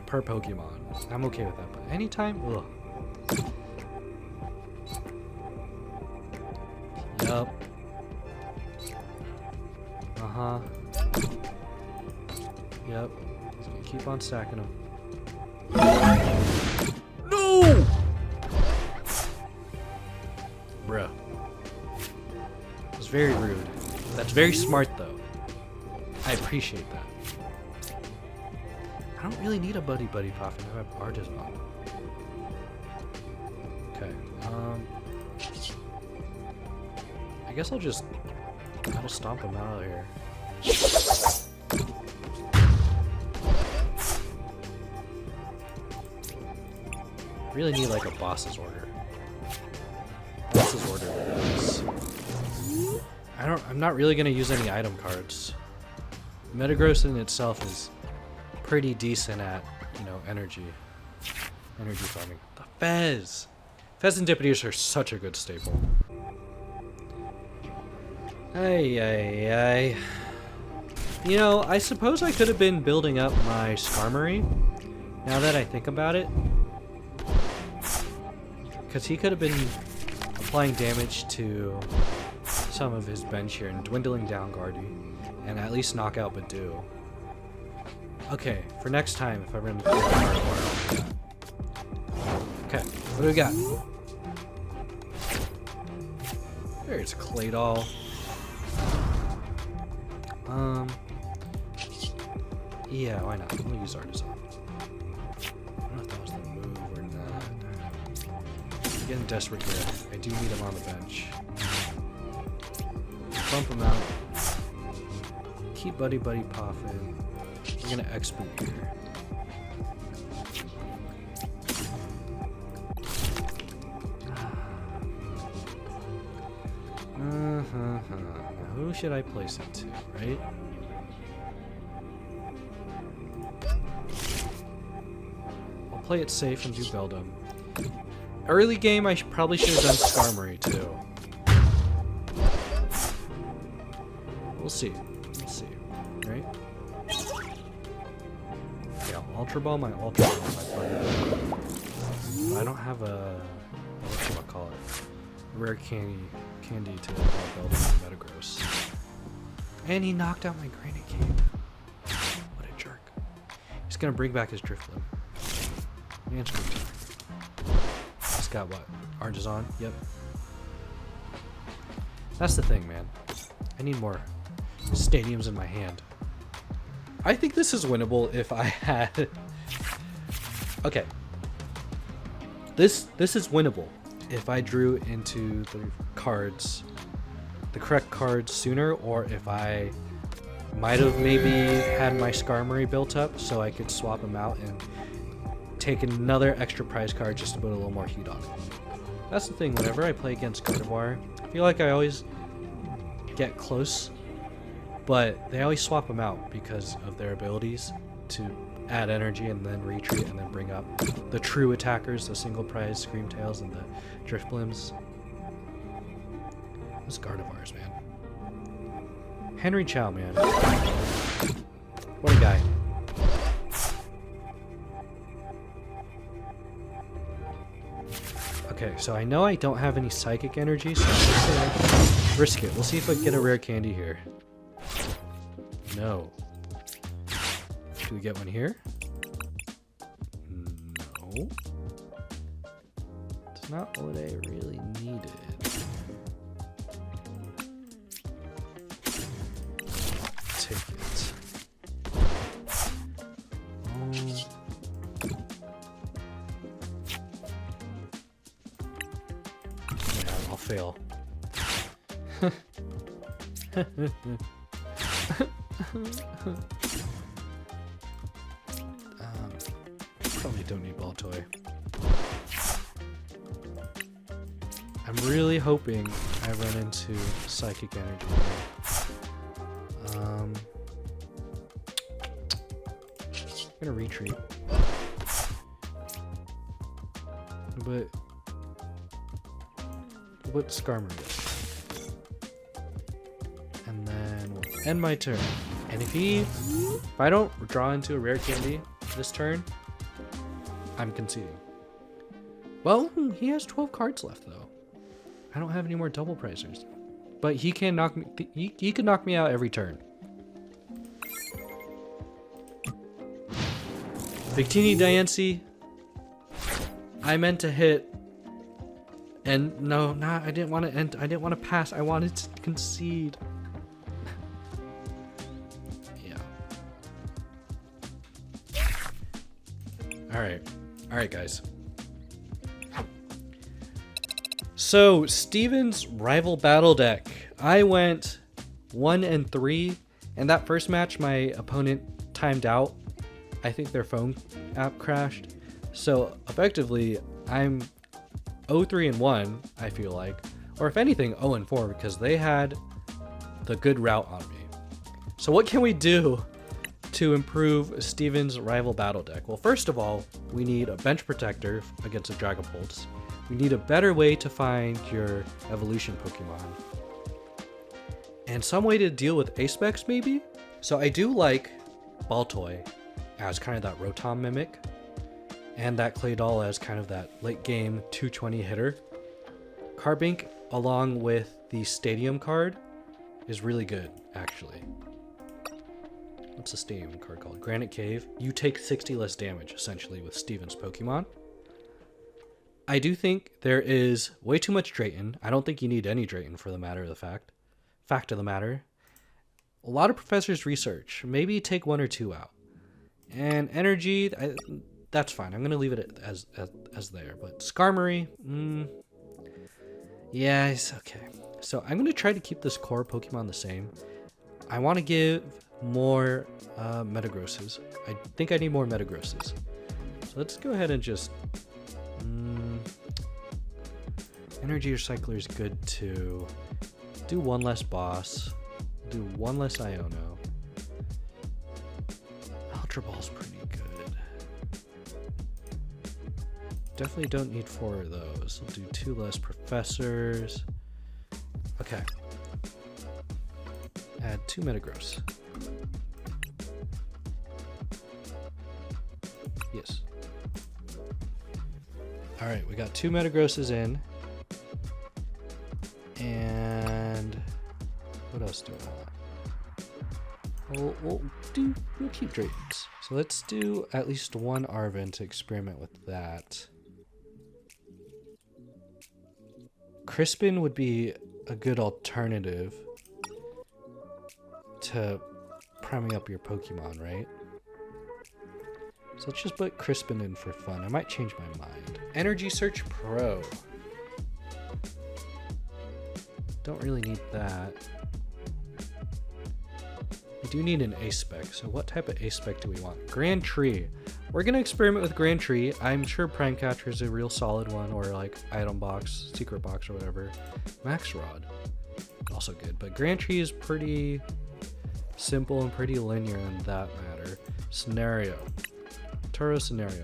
Speaker 1: per Pokemon. I'm okay with that, but anytime? Ugh. Yup. Uh-huh. Yep. Just gonna keep on stacking them. No! Bruh. It was very rude. That's very smart, though. I appreciate that. I don't really need a Buddy Puff, and I have Artisan. Okay, I guess I'll just Metal Stomp him out of here. Really need like a boss's order. Boss's order is... I'm not really gonna use any item cards. Metagross in itself is pretty decent at, you know, energy farming. The Fez! Fez and Dippities are such a good staple. Ay. You know, I suppose I could have been building up my Skarmory, now that I think about it. Because he could have been applying damage to some of his bench here and dwindling down Guardy, and at least knock out Badoo. Okay, for next time, if I run into Gardevoir. Okay, what do we got? There's Claydol. Yeah, why not? We'll use Artisan. I don't know if that was the move or not. I'm getting desperate here. I do need him on the bench. Bump him out. Keep Buddy popping. We're gonna X-Boot here. Who should I place it to, right? I'll play it safe and do Beldum. Early game, I probably should have done Skarmory too. We'll see, right? Yeah, I'll Ultra Ball my Ultra Ball my partner. But I don't have a, whatchamacallit, rare candy to build in Metagross. And he knocked out my Granite Cape. What a jerk. He's gonna bring back his Drifblim. And Screwtail. He's got what? Artisan? Yep. That's the thing, man. I need more stadiums in my hand. I think this is winnable if I had... Okay. This is winnable if I drew into the cards, the correct cards sooner, or if I might have maybe had my Skarmory built up so I could swap them out and take another extra prize card just to put a little more heat on it. That's the thing, whenever I play against Gardevoir, I feel like I always get close, but they always swap them out because of their abilities to add energy and then retreat and then bring up the true attackers, the single prize Screamtails and the Drifblims. Those Gardevoirs, man. Henry Chow, man. What a guy. Okay, so I know I don't have any psychic energy, so I'm just gonna risk it. We'll see if I can get a rare candy here. No. Do we get one here? No. It's not what I really needed. Take it. Yeah, I'll fail. Probably don't need Ball Toy. I'm really hoping I run into Psychic Energy. I'm gonna retreat. But what Skarmory does. And then we'll end my turn. And if I don't draw into a rare candy this turn, I'm conceding. Well, he has 12 cards left though. I don't have any more double pricers. But he can knock me, he can knock me out every turn. Victini Diancie, I meant to hit, and no, I didn't want to end. I didn't want to pass. I wanted to concede. Yeah. All right, guys. So Steven's rival battle deck. I went 1-3, and that first match, my opponent timed out. I think their phone app crashed. So effectively, I'm 0-3-1, I feel like. Or if anything, 0-4, because they had the good route on me. So what can we do to improve Steven's rival battle deck? Well, first of all, we need a bench protector against a Dragapult. We need a better way to find your evolution Pokemon. And some way to deal with Apex, maybe? So I do like Baltoy as kind of that Rotom mimic, and that Claydol as kind of that late game 220 hitter. Carbink along with the Stadium card is really good, actually. What's the Stadium card called? Granite Cave. You take 60 less damage, essentially, with Steven's Pokemon. I do think there is way too much Drayton. I don't think you need any Drayton for the matter of the fact. Fact of the matter. A lot of professors' research. Maybe take 1 or 2 out. And energy, that's fine. I'm going to leave it as there. But Skarmory, yeah, it's okay. So I'm going to try to keep this core Pokemon the same. I want to give more Metagrosses. I think I need more Metagrosses. So let's go ahead and just... Energy Recycler is good too. Do 1 less boss. Do 1 less Iono. Ultra Ball's pretty good. Definitely don't need 4 of those. We'll do 2 less professors. Okay. Add 2 Metagross. Yes. Alright, we got 2 Metagrosses in. And what else do I want? We'll keep Draytons. So let's do at least 1 Arven to experiment with that. Crispin would be a good alternative to priming up your Pokemon, right? So let's just put Crispin in for fun. I might change my mind. Energy Search Pro. Don't really need that. We do need an A-Spec, so what type of A-Spec do we want? Grand Tree. We're going to experiment with Grand Tree. I'm sure Prime Catcher is a real solid one, or like Item Box, Secret Box, or whatever. Max Rod, also good. But Grand Tree is pretty simple and pretty linear in that matter. Scenario. Turo Scenario.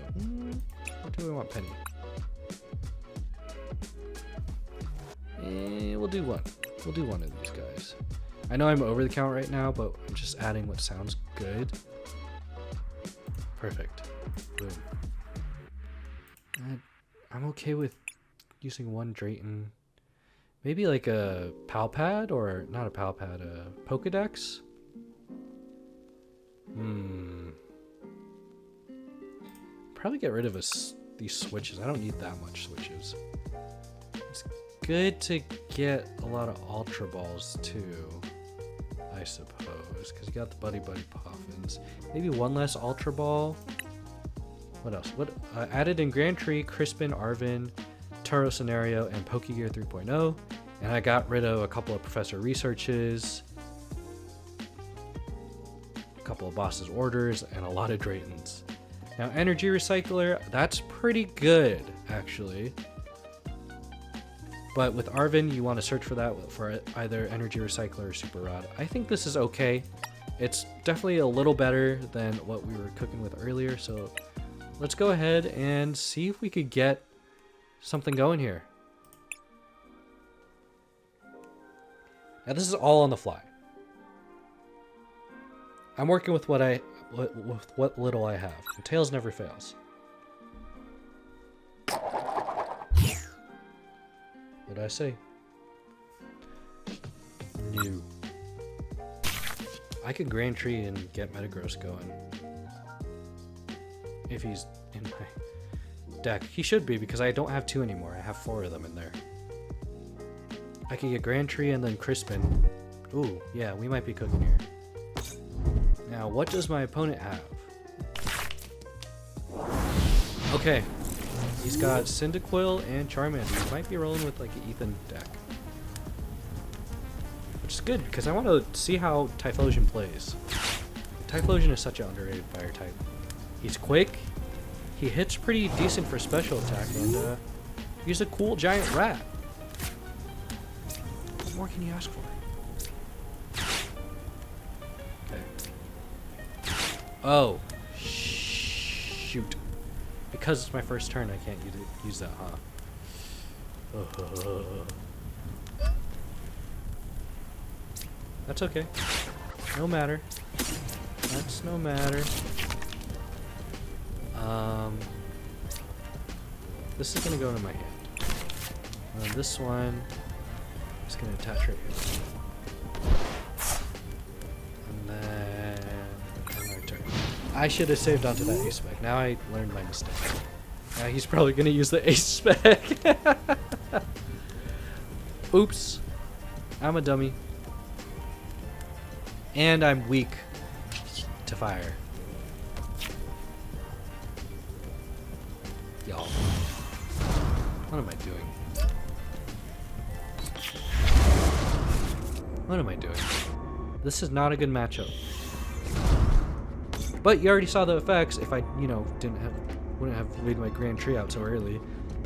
Speaker 1: What do we want, Penny? We'll do 1. We'll do 1 of these guys. I know I'm over the count right now, but I'm just adding what sounds good. Perfect. Boom. I'm okay with using 1 Drayton. Maybe like a Palpad, or not a Palpad, a Pokedex? Probably get rid of these switches. I don't need that much switches. It's good to get a lot of Ultra Balls too, I suppose, because you got the Buddy Poffins. Maybe 1 less Ultra Ball. What else? What added in Grand Tree, Crispin, Arven, Turo Scenario, and Pokegear 3.0. And I got rid of a couple of Professor Researches, a couple of Boss's Orders, and a lot of Draytons. Now, Energy Recycler, that's pretty good, actually. But with Arven, you want to search for that for either Energy Recycler or Super Rod. I think this is okay. It's definitely a little better than what we were cooking with earlier, so let's go ahead and see if we could get something going here. Now, this is all on the fly. I'm working with what little I have. And Tails never fails. What did I say? No. I could Grand Tree and get Metagross going. If he's in my deck. He should be, because I don't have 2 anymore. I have 4 of them in there. I could get Grand Tree and then Crispin. Ooh, yeah, we might be cooking here. Now, what does my opponent have? Okay. He's got Cyndaquil and Charmander. He might be rolling with like an Ethan deck. Which is good, because I want to see how Typhlosion plays. Typhlosion is such an underrated fire type. He's quick, He hits pretty decent for special attack, and he's a cool giant rat. What more can you ask for? Okay. Oh, shoot. Because it's my first turn, I can't use that, huh? That's okay. No matter. That's no matter. This is gonna go into my hand. This one I'm just gonna attach right here. And then another turn. I should have saved onto that ace spec. Now I learned my mistake. He's probably gonna use the ace spec. Oops. I'm a dummy. And I'm weak to fire. Y'all. What am I doing? What am I doing? This is not a good matchup. But you already saw the effects. If I, you know, wouldn't have laid my grand tree out so early,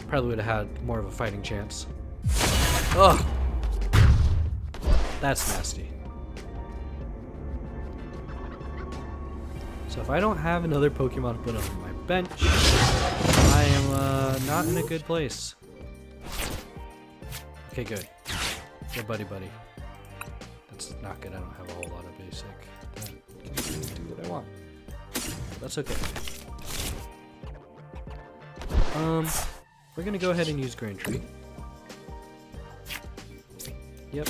Speaker 1: probably would have had more of a fighting chance. Ugh. That's nasty. So if I don't have another Pokemon to put on my bench, I am not in a good place. Okay, good. Good buddy. That's not good. I don't have a whole lot of basic. That can do what I want. But that's okay. We're gonna go ahead and use Grand Tree. Yep.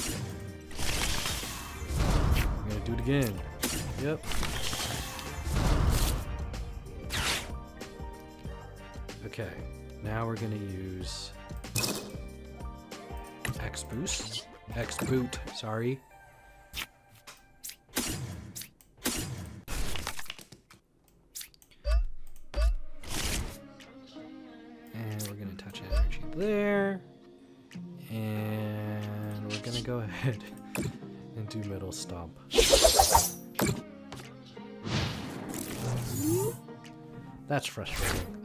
Speaker 1: I'm gonna do it again. Yep. Okay, now we're gonna use X-Boot, sorry. And we're gonna touch energy there. And we're gonna go ahead and do Metal Stomp. That's frustrating.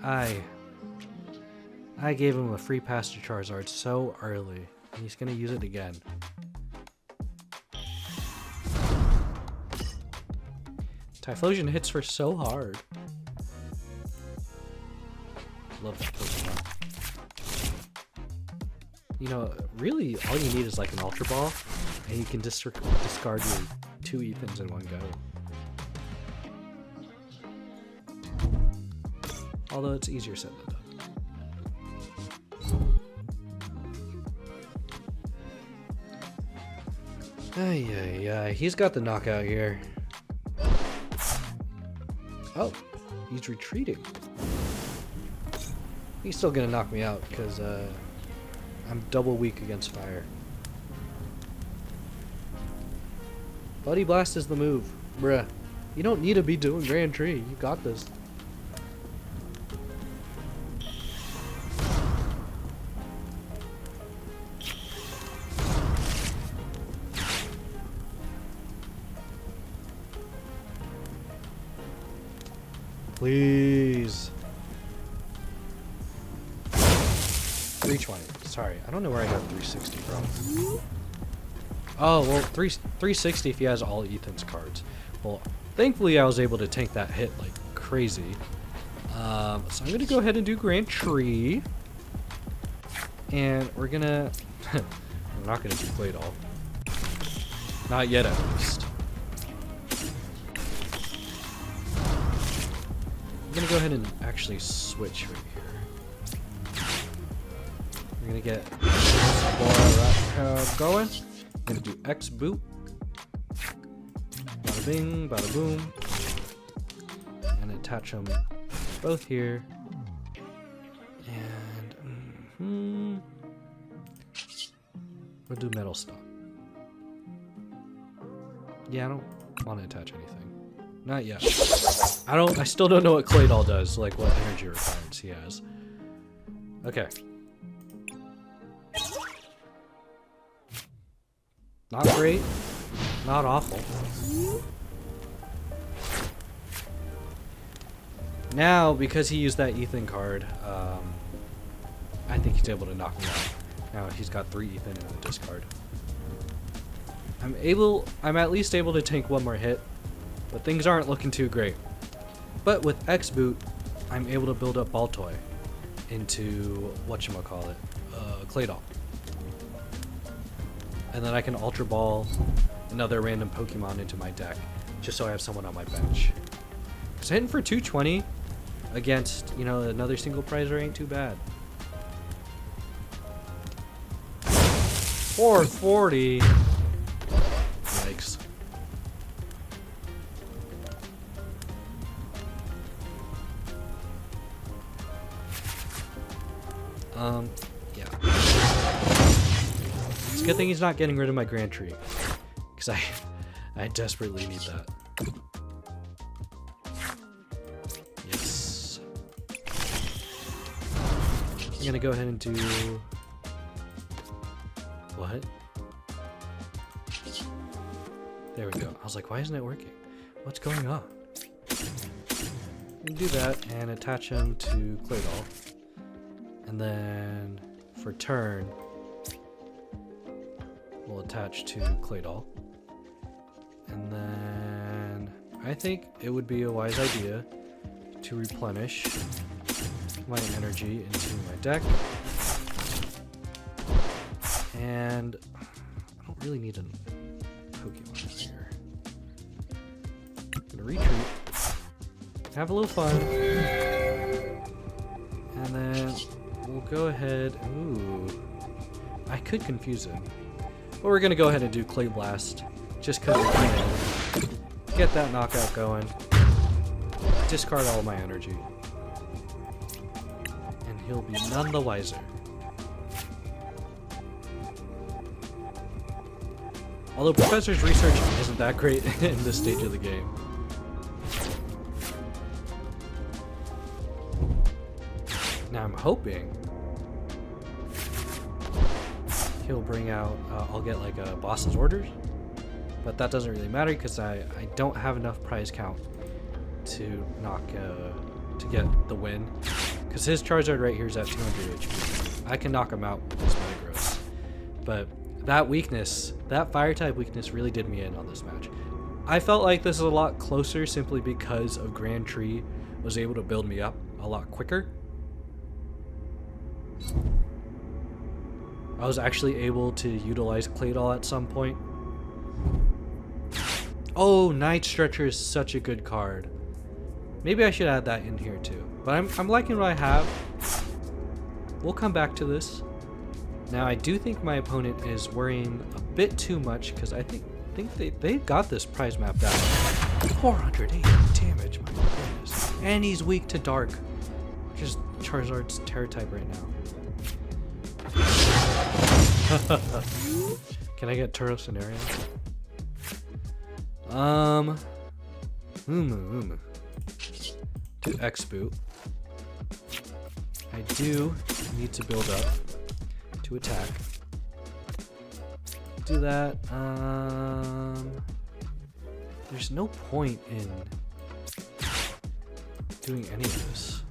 Speaker 1: I gave him a free pass to Charizard so early, and he's gonna use it again. Typhlosion hits for so hard. Love that Pokemon. You know, really, all you need is like an Ultra Ball, and you can discard your 2 Ethans in one go. Although it's easier said than done. Ay, he's got the knockout here. Oh, he's retreating. He's still gonna knock me out because I'm double weak against fire. Buddy Blast is the move. Bruh. You don't need to be doing Grand Tree. You got this. Please. 320. Sorry, I don't know where I got 360 from. Oh, well, 360 if he has all Ethan's cards. Well, thankfully I was able to tank that hit like crazy. So I'm going to go ahead and do Grand Tree. And we're going to... I'm not going to do Play Doh. Not yet, at least. I'm gonna go ahead and actually switch right here. We're gonna get this going. I'm gonna do X-Boot. Bada bing, bada boom. And attach them both here. And we'll do Metal Stomp. Yeah, I don't want to attach anything. Not yet. I still don't know what Claydol does, like what energy requirements he has. Okay. Not great. Not awful. Now, because he used that Ethan card, I think he's able to knock me out. Now he's got 3 Ethan in the discard. I'm at least able to tank 1 more hit, but things aren't looking too great. But with X boot, I'm able to build up Baltoy into whatchamacallit, Claydol. And then I can Ultra Ball another random Pokemon into my deck, just so I have someone on my bench. Because hitting for 220 against, you know, another single prizer ain't too bad. 440. Yikes. Yeah. It's a good thing he's not getting rid of my Grand Tree, because I desperately need that. Yes. I'm gonna go ahead and do... What? There we go. I was like, why isn't it working? What's going on? Do that and attach him to Claydol. And then for turn, we'll attach to Claydol. And then I think it would be a wise idea to replenish my energy into my deck. And I don't really need a Pokemon here. I'm gonna retreat, have a little fun, and then we'll go ahead. Ooh, I could confuse him, but we're gonna go ahead and do Clay Blast just because we can. Get that knockout going. Discard all my energy, and he'll be none the wiser. Although Professor's research isn't that great in this stage of the game. Now I'm hoping he'll bring out, I'll get like a boss's orders, but that doesn't really matter because I don't have enough prize count to knock, to get the win. Because his Charizard right here is at 200 HP. I can knock him out with this Metagross. But that weakness, that fire type weakness really did me in on this match. I felt like this is a lot closer simply because of Grand Tree was able to build me up a lot quicker. I was actually able to utilize Claydol at some point. Oh, Night Stretcher is such a good card. Maybe I should add that in here too. But I'm liking what I have. We'll come back to this. Now I do think my opponent is worrying a bit too much because I think they got this prize mapped out. 480 damage, my goodness. And he's weak to dark, which is Charizard's Terra type right now. Can I get Turo Scenario? Do X boot. I do need to build up to attack. Do that. There's no point in doing any of this.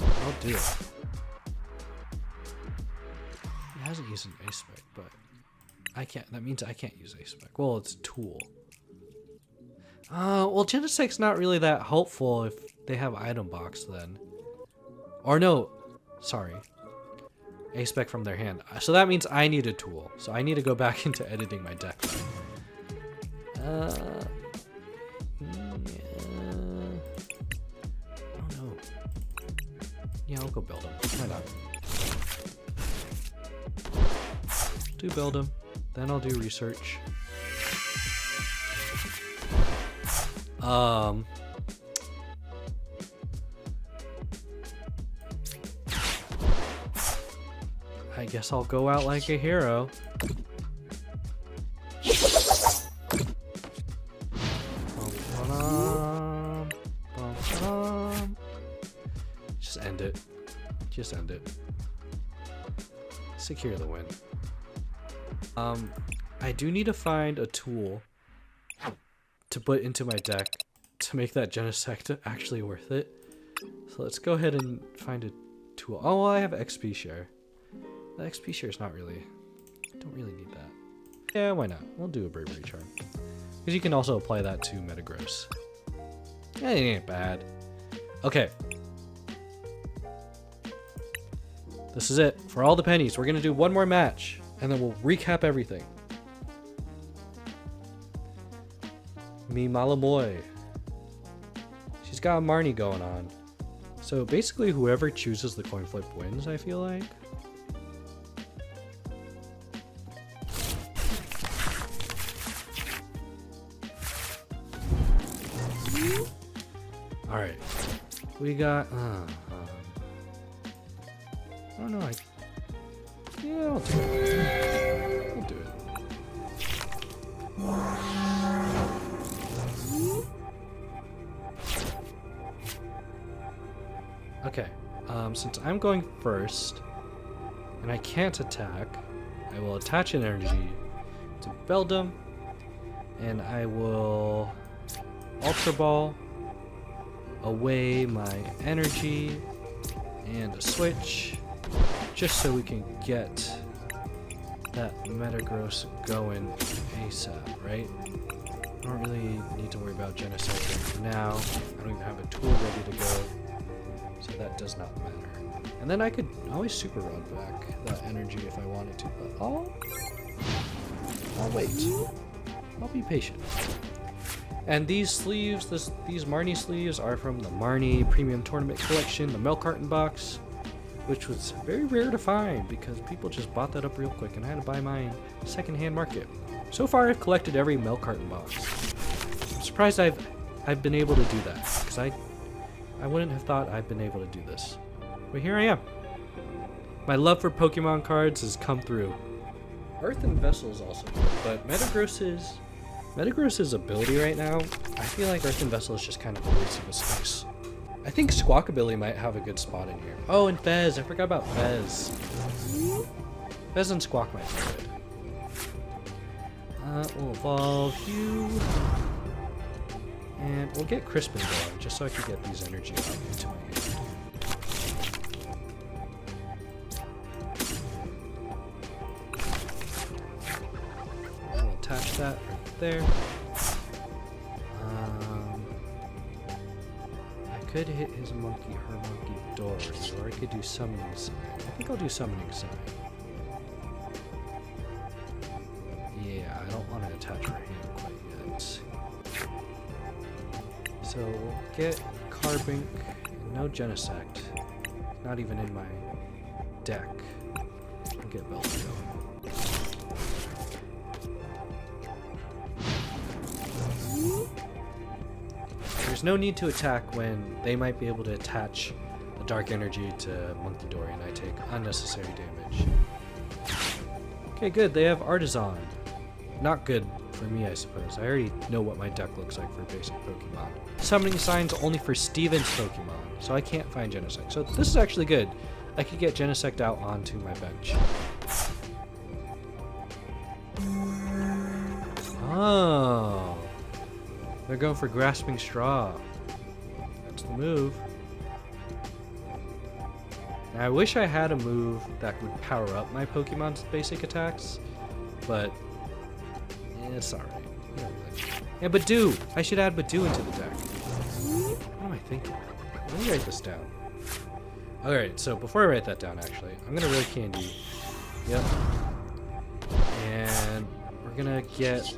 Speaker 1: I'll do it. He hasn't used an Ace Spec, but I can't. That means I can't use Ace Spec. Well, it's a tool. Well, Genesec's not really that helpful if they have item box then. Or no, sorry. Ace Spec from their hand. So that means I need a tool. So I need to go back into editing my deck. Yeah. Oh no. Yeah, I'll go build him. Why not? Do build him. Then I'll do research. I guess I'll go out like a hero. Just end it. Just end it. Secure the win. I do need to find a tool to put into my deck to make that Genesect actually worth it. So let's go ahead and find a tool. Oh, well, I have XP share. The XP share is not really, I don't really need that. Yeah, why not? We'll do a bravery charm. Because you can also apply that to Metagross. Yeah, it ain't bad. Okay. This is it for all the pennies. We're gonna do one more match and then we'll recap everything. Me Malamoy. She's got a Marnie going on. So basically whoever chooses the coin flip wins, I feel like. Alright. We got I don't know, yeah, I'll do it. I'll do it. Okay, since I'm going first, and I can't attack, I will attach an energy to Beldum, and I will Ultra Ball away my energy and a switch, just so we can get that Metagross going ASAP, right? I don't really need to worry about Genesect for now. I don't even have a tool ready to go, so that does not matter. And then I could always Super Rod back that energy if I wanted to, but I'll wait. I'll be patient. And these sleeves, these Marnie sleeves are from the Marnie Premium Tournament Collection, the Milk Carton box, which was very rare to find because people just bought that up real quick and I had to buy mine secondhand market. So far I've collected every Milk Carton box. I'm surprised I've been able to do that because I wouldn't have thought I'd been able to do this. But here I am. My love for Pokemon cards has come through. Earthen Vessel is also good, but Metagross's ability right now, I feel like Earthen Vessel is just kind of a waste of a space. I think Squawkabilly might have a good spot in here. Oh, and Fez. I forgot about Fez. Fez and Squawk might be good. We'll evolve you. And we'll get Crispin going, just so I can get these energy out into my hand. We'll attach that right there. I could hit his monkey, her monkey doors, or I could do summoning sign. I think I'll do summoning sign. Yeah, I don't want to attach her hand quite yet. So we'll get Carbink, no Genesect, not even in my deck. We'll get Belt going. There's no need to attack when they might be able to attach a dark energy to Monkey Dory and I take unnecessary damage. Okay, good. They have Artisan. Not good for me, I suppose. I already know what my deck looks like for basic Pokemon. Summoning Sign's only for Steven's Pokemon, so I can't find Genesect. So this is actually good. I could get Genesect out onto my bench. Oh. They're going for Grasping Straw. That's the move. Now, I wish I had a move that would power up my Pokemon's basic attacks, but it's alright. Yeah, Badoo! I should add Badoo into the deck. What am I thinking? Let me write this down. Alright, so before I write that down, actually, I'm gonna Rare Candy. Yep. And we're gonna get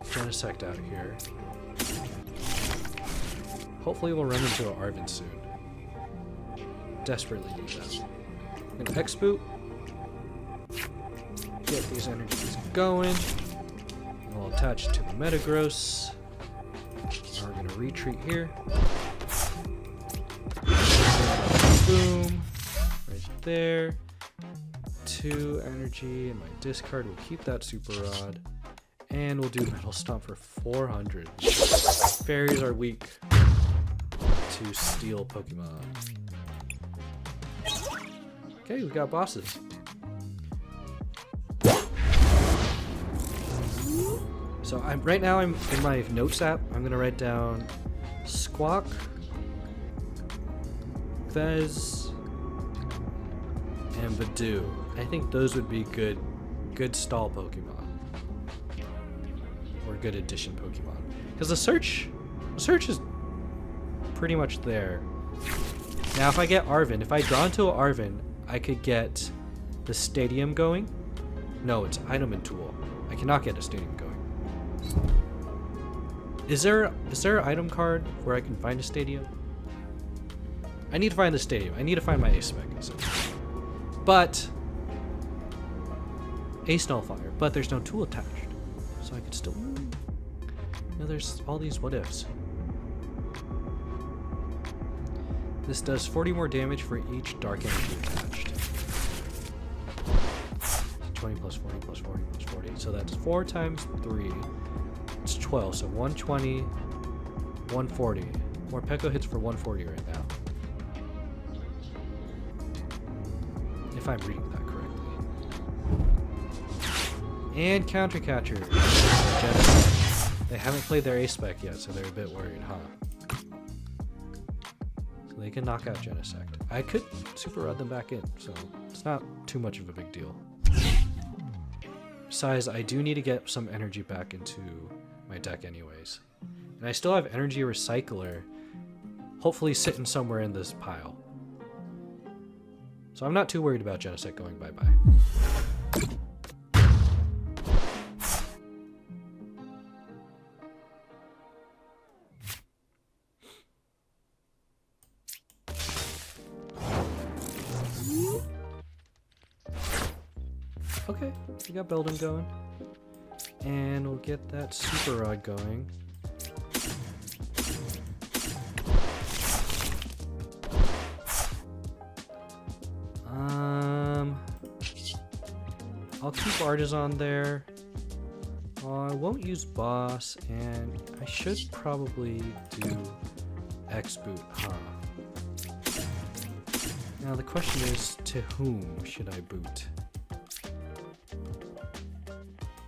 Speaker 1: Genesect out here. Hopefully we'll run into an Arven soon. Desperately need that. I'm gonna X-Boot. Get these energies going. And we'll attach it to the Metagross. Now we're gonna retreat here. Boom. Right there. 2 energy and my discard. We'll keep that Super Rod. And we'll do Metal Stomp for 400. Fairies are weak to steel Pokemon. Okay, we got bosses. So right now I'm in my notes app. I'm gonna write down Squawk, Fez, and Badoo. I think those would be good stall Pokemon. Or good addition Pokemon. Because the search is pretty much there. Now if I get Arven, if I draw into an Arven, I could get the stadium going. No, it's item and tool. I cannot get a stadium going. Is there an item card where I can find a stadium? I need to find the stadium. I need to find my Ace Spec. But Ace Nullfire, but there's no tool attached. So I could still... there's all these what ifs. This does 40 more damage for each dark energy attached. 20 plus 40 plus 40 plus 40. So that's 4 times 3. It's 12. So 120, 140. Morpeko hits for 140 right now. If I'm reading that correctly. And Counter Catcher. They haven't played their Ace Spec yet, so they're a bit worried, huh? So they can knock out Genesect. I could Super Rod them back in, so it's not too much of a big deal. Besides, I do need to get some energy back into my deck anyways. And I still have Energy Recycler, hopefully sitting somewhere in this pile. So I'm not too worried about Genesect going bye-bye. Okay, we got Beldum going. And we'll get that Super Rod going. I'll keep Artisan there. I won't use Boss, and I should probably do X-Boot, huh? Now the question is, to whom should I boot?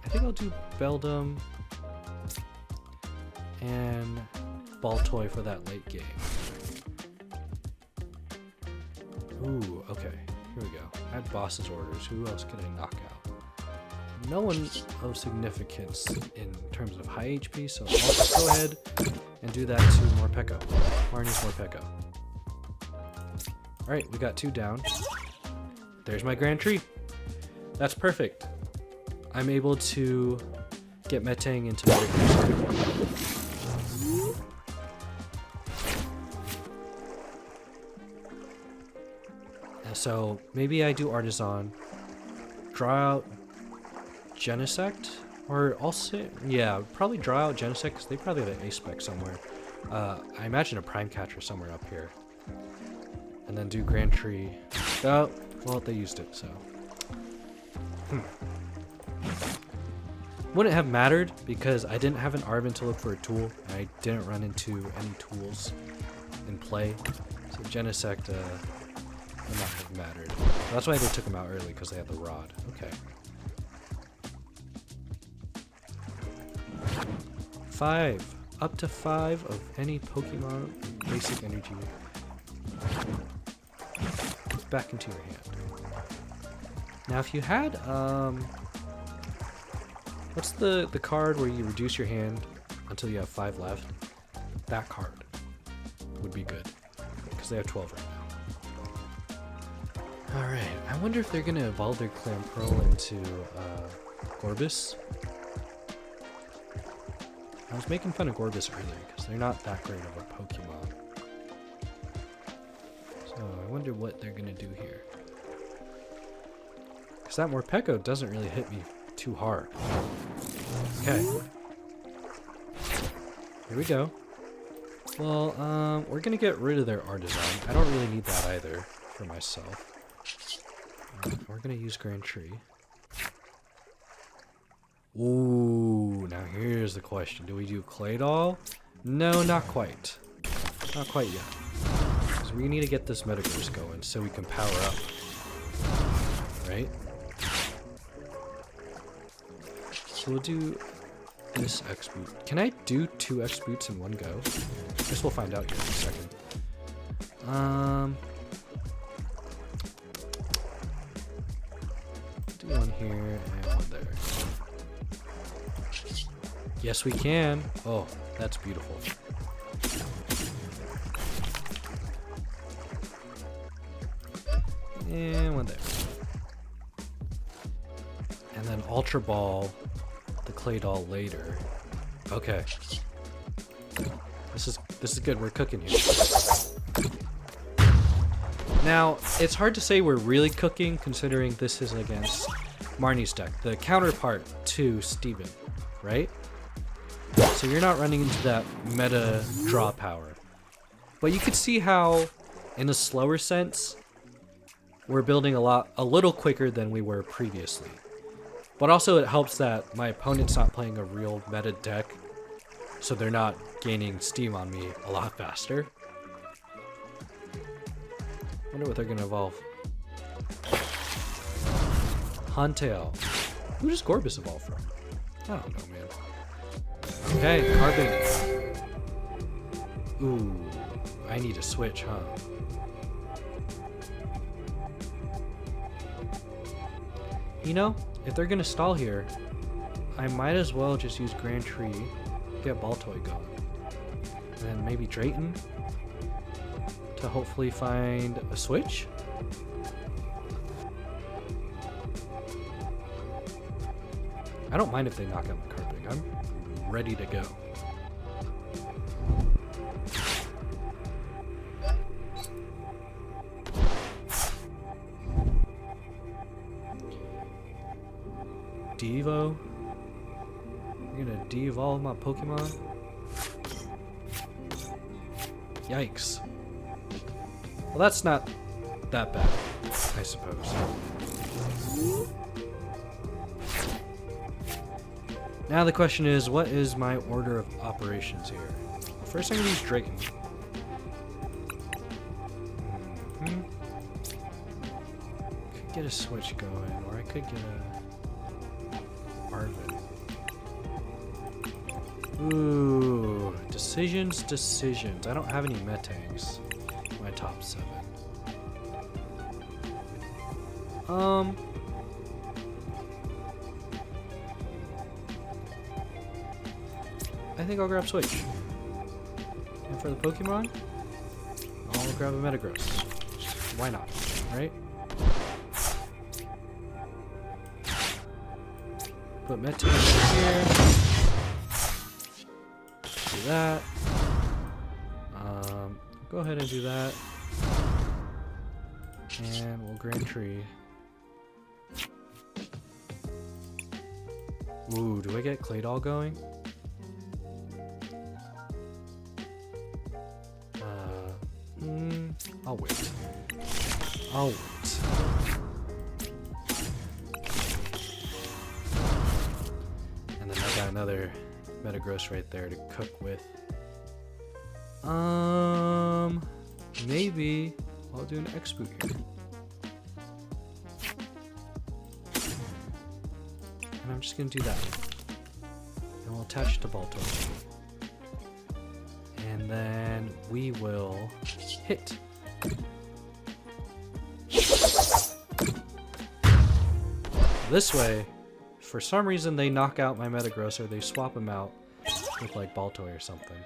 Speaker 1: I think I'll do Beldum and Baltoy for that late game. Ooh, okay. Here we go. Add boss's orders. Who else can I knock out? No one of significance in terms of high HP, so I'll just go ahead and do that to Morpeko. Marnie's Morpeko. Alright, we got 2 down. There's my Grand Tree. That's perfect. I'm able to get Metang into Metagross. So maybe I do Artisan, draw out Genesect, or also, yeah, probably draw out Genesect because they probably have an Ace Spec somewhere. I imagine a Prime Catcher somewhere up here. And then do Grand Tree. Oh, well, they used it, so. Wouldn't have mattered because I didn't have an Arven to look for a tool, and I didn't run into any tools in play. So Genesect would not have mattered. That's why they took him out early, because they had the Rod. Okay. 5. Up to 5 of any Pokemon basic energy. Back into your hand. Now if you had, what's the card where you reduce your hand until you have 5 left? That card would be good, because they have 12 right now. Alright, I wonder if they're going to evolve their Clamperl into Gorbis. I was making fun of Gorbis earlier because they're not that great of a Pokemon. So I wonder what they're going to do here. Because that Morpeko doesn't really hit me too hard. Okay. Here we go. Well, we're going to get rid of their Artisan. I don't really need that either for myself. We're going to use Grand Tree. Ooh, now here's the question. Do we do Claydol? No, not quite. Not quite yet. So we need to get this Metagross going so we can power up. Right? So we'll do this X boot. Can I do 2 X boots in one go? I guess we'll find out here in a second. Do one here and one there. Yes, we can. Oh, that's beautiful. And one there. And then Ultra Ball the Clay Doll later. Okay. This is good. We're cooking here. Now, it's hard to say we're really cooking considering this is against Marnie's deck, the counterpart to Steven, right? So you're not running into that meta draw power. But you could see how, in a slower sense, we're building a little quicker than we were previously. But also it helps that my opponent's not playing a real meta deck, so they're not gaining steam on me a lot faster. Wonder what they're gonna evolve. Huntail. Who does Gorbis evolve from? I don't know, man. Okay, Carbink. Ooh, I need a switch, huh? You know, if they're gonna stall here, I might as well just use Grand Tree, get Baltoy going. And then maybe Drayton to hopefully find a switch. I don't mind if they knock out my Carbink. I'm ready to go. Devo? You're gonna de-evolve my Pokemon? Yikes. Well, that's not that bad, I suppose. Now the question is, what is my order of operations here? First I'm gonna use Drayton. Could get a switch going, or I could get a Arvin. Ooh, decisions. I don't have any Metangs in my top 7. I think I'll grab Switch. And for the Pokemon, I'll grab a Metagross. Why not, right? Put Metang here. Do that. Go ahead and do that. And we'll Grand Tree. Ooh, do I get Claydol going? I'll wait. I'll wait. And then I got another Metagross right there to cook with. Maybe I'll do an X-Boot here. And I'm just gonna do that. And we'll attach it to Baltoy. And then we will hit. This way, for some reason they knock out my Metagross or they swap him out with like Baltoy or something.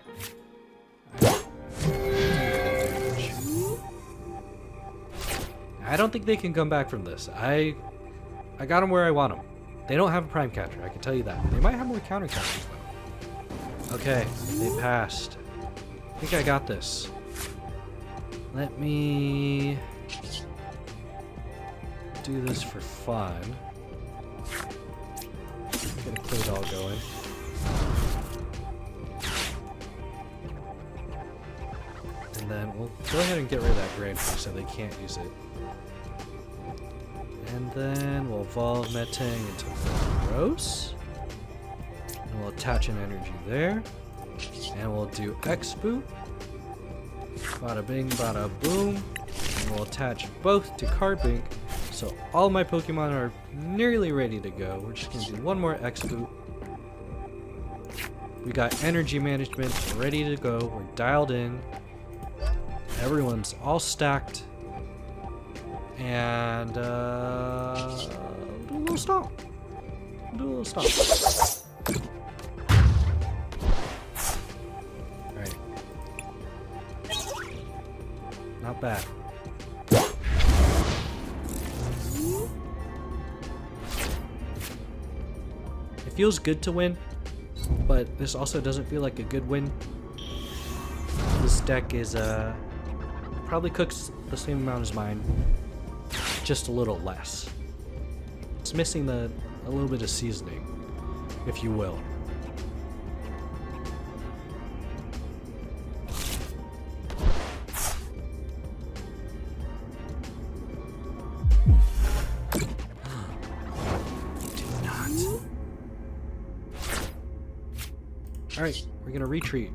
Speaker 1: I don't think they can come back from this. I got them where I want them. They don't have a prime catcher, I can tell you that. They might have more counter catchers though. Okay, they passed. I think I got this. Let me do this for fun. Get a Claydol going. And then we'll go ahead and get rid of that Grand Tree so they can't use it. And then we'll evolve Metang into Gross. And we'll attach an energy there. And we'll do X-Boot. Bada bing, bada boom. And we'll attach both to Carbink. So all my Pokemon are nearly ready to go. We're just going to do one more X-Boot. We got energy management ready to go. We're dialed in. Everyone's all stacked. And do a little stomp. Do a little stomp. Alright. Not bad. It feels good to win, but this also doesn't feel like a good win. This deck is probably cooks the same amount as mine, just a little less. It's missing a little bit of seasoning, if you will. Alright, we're gonna retreat.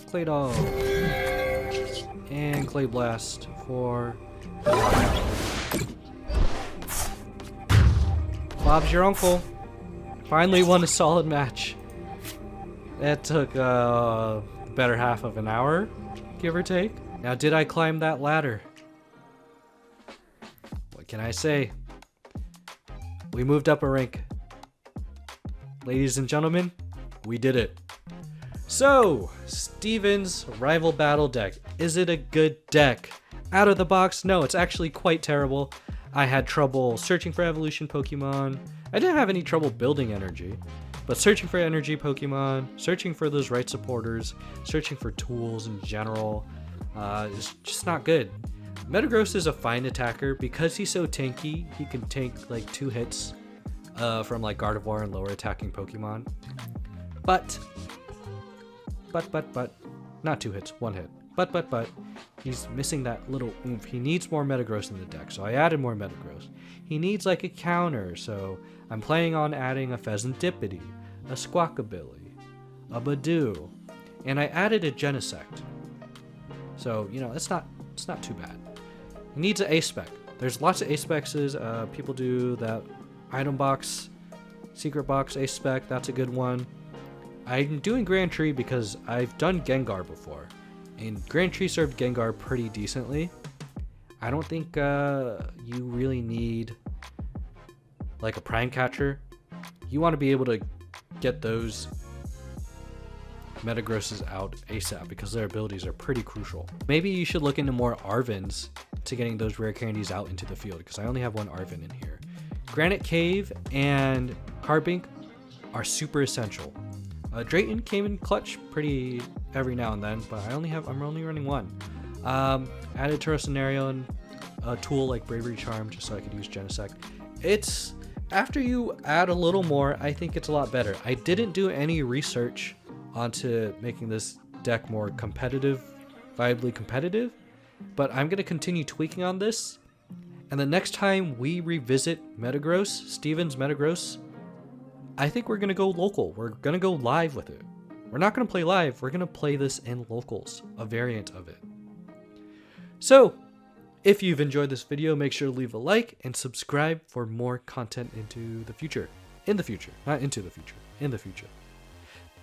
Speaker 1: Clay Dog. And Clay Blast for Bob's your uncle. Finally won a solid match. That took the better half of an hour, give or take. Now, did I climb that ladder? What can I say? We moved up a rank. Ladies and gentlemen, we did it. So, Steven's rival battle deck. Is it a good deck? Out of the box, no, it's actually quite terrible. I had trouble searching for evolution Pokemon. I didn't have any trouble building energy, but searching for energy Pokemon, searching for those right supporters, searching for tools in general, is just not good. Metagross is a fine attacker. Because he's so tanky, he can tank like 2 hits from like Gardevoir and lower attacking Pokemon. But, not 2 hits, 1 hit. But, he's missing that little oomph. He needs more Metagross in the deck, so I added more Metagross. He needs like a counter, so I'm planning on adding a Pheasantipity, a Squawkabilly, a Badoo, and I added a Genesect. So, you know, it's not too bad. He needs an A-Spec. There's lots of A-Specs. People do that item box, secret box A-Spec, that's a good one. I'm doing Grand Tree because I've done Gengar before, and Grand Tree served Gengar pretty decently. I don't think you really need like a Prime Catcher. You want to be able to get those Metagrosses out ASAP because their abilities are pretty crucial. Maybe you should look into more Arvins to getting those rare candies out into the field, because I only have one Arvin in here. Granite Cave and Carbink are super essential. Drayton came in clutch pretty every now and then, but I'm only running one. Added to a scenario and a tool like Bravery Charm just so I could use Genesect. It's after you add a little more, I think it's a lot better. I didn't do any research onto making this deck more competitive, viably competitive, but I'm gonna continue tweaking on this. And the next time we revisit Metagross, Steven's Metagross, I think we're gonna go local. We're gonna go live with it. We're not gonna play live, we're gonna play this in locals, a variant of it. So, if you've enjoyed this video, make sure to leave a like and subscribe for more content into the future. In the future, not into the future, in the future.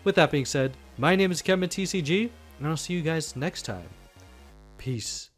Speaker 1: With that being said, my name is KevinTCG, and I'll see you guys next time. Peace.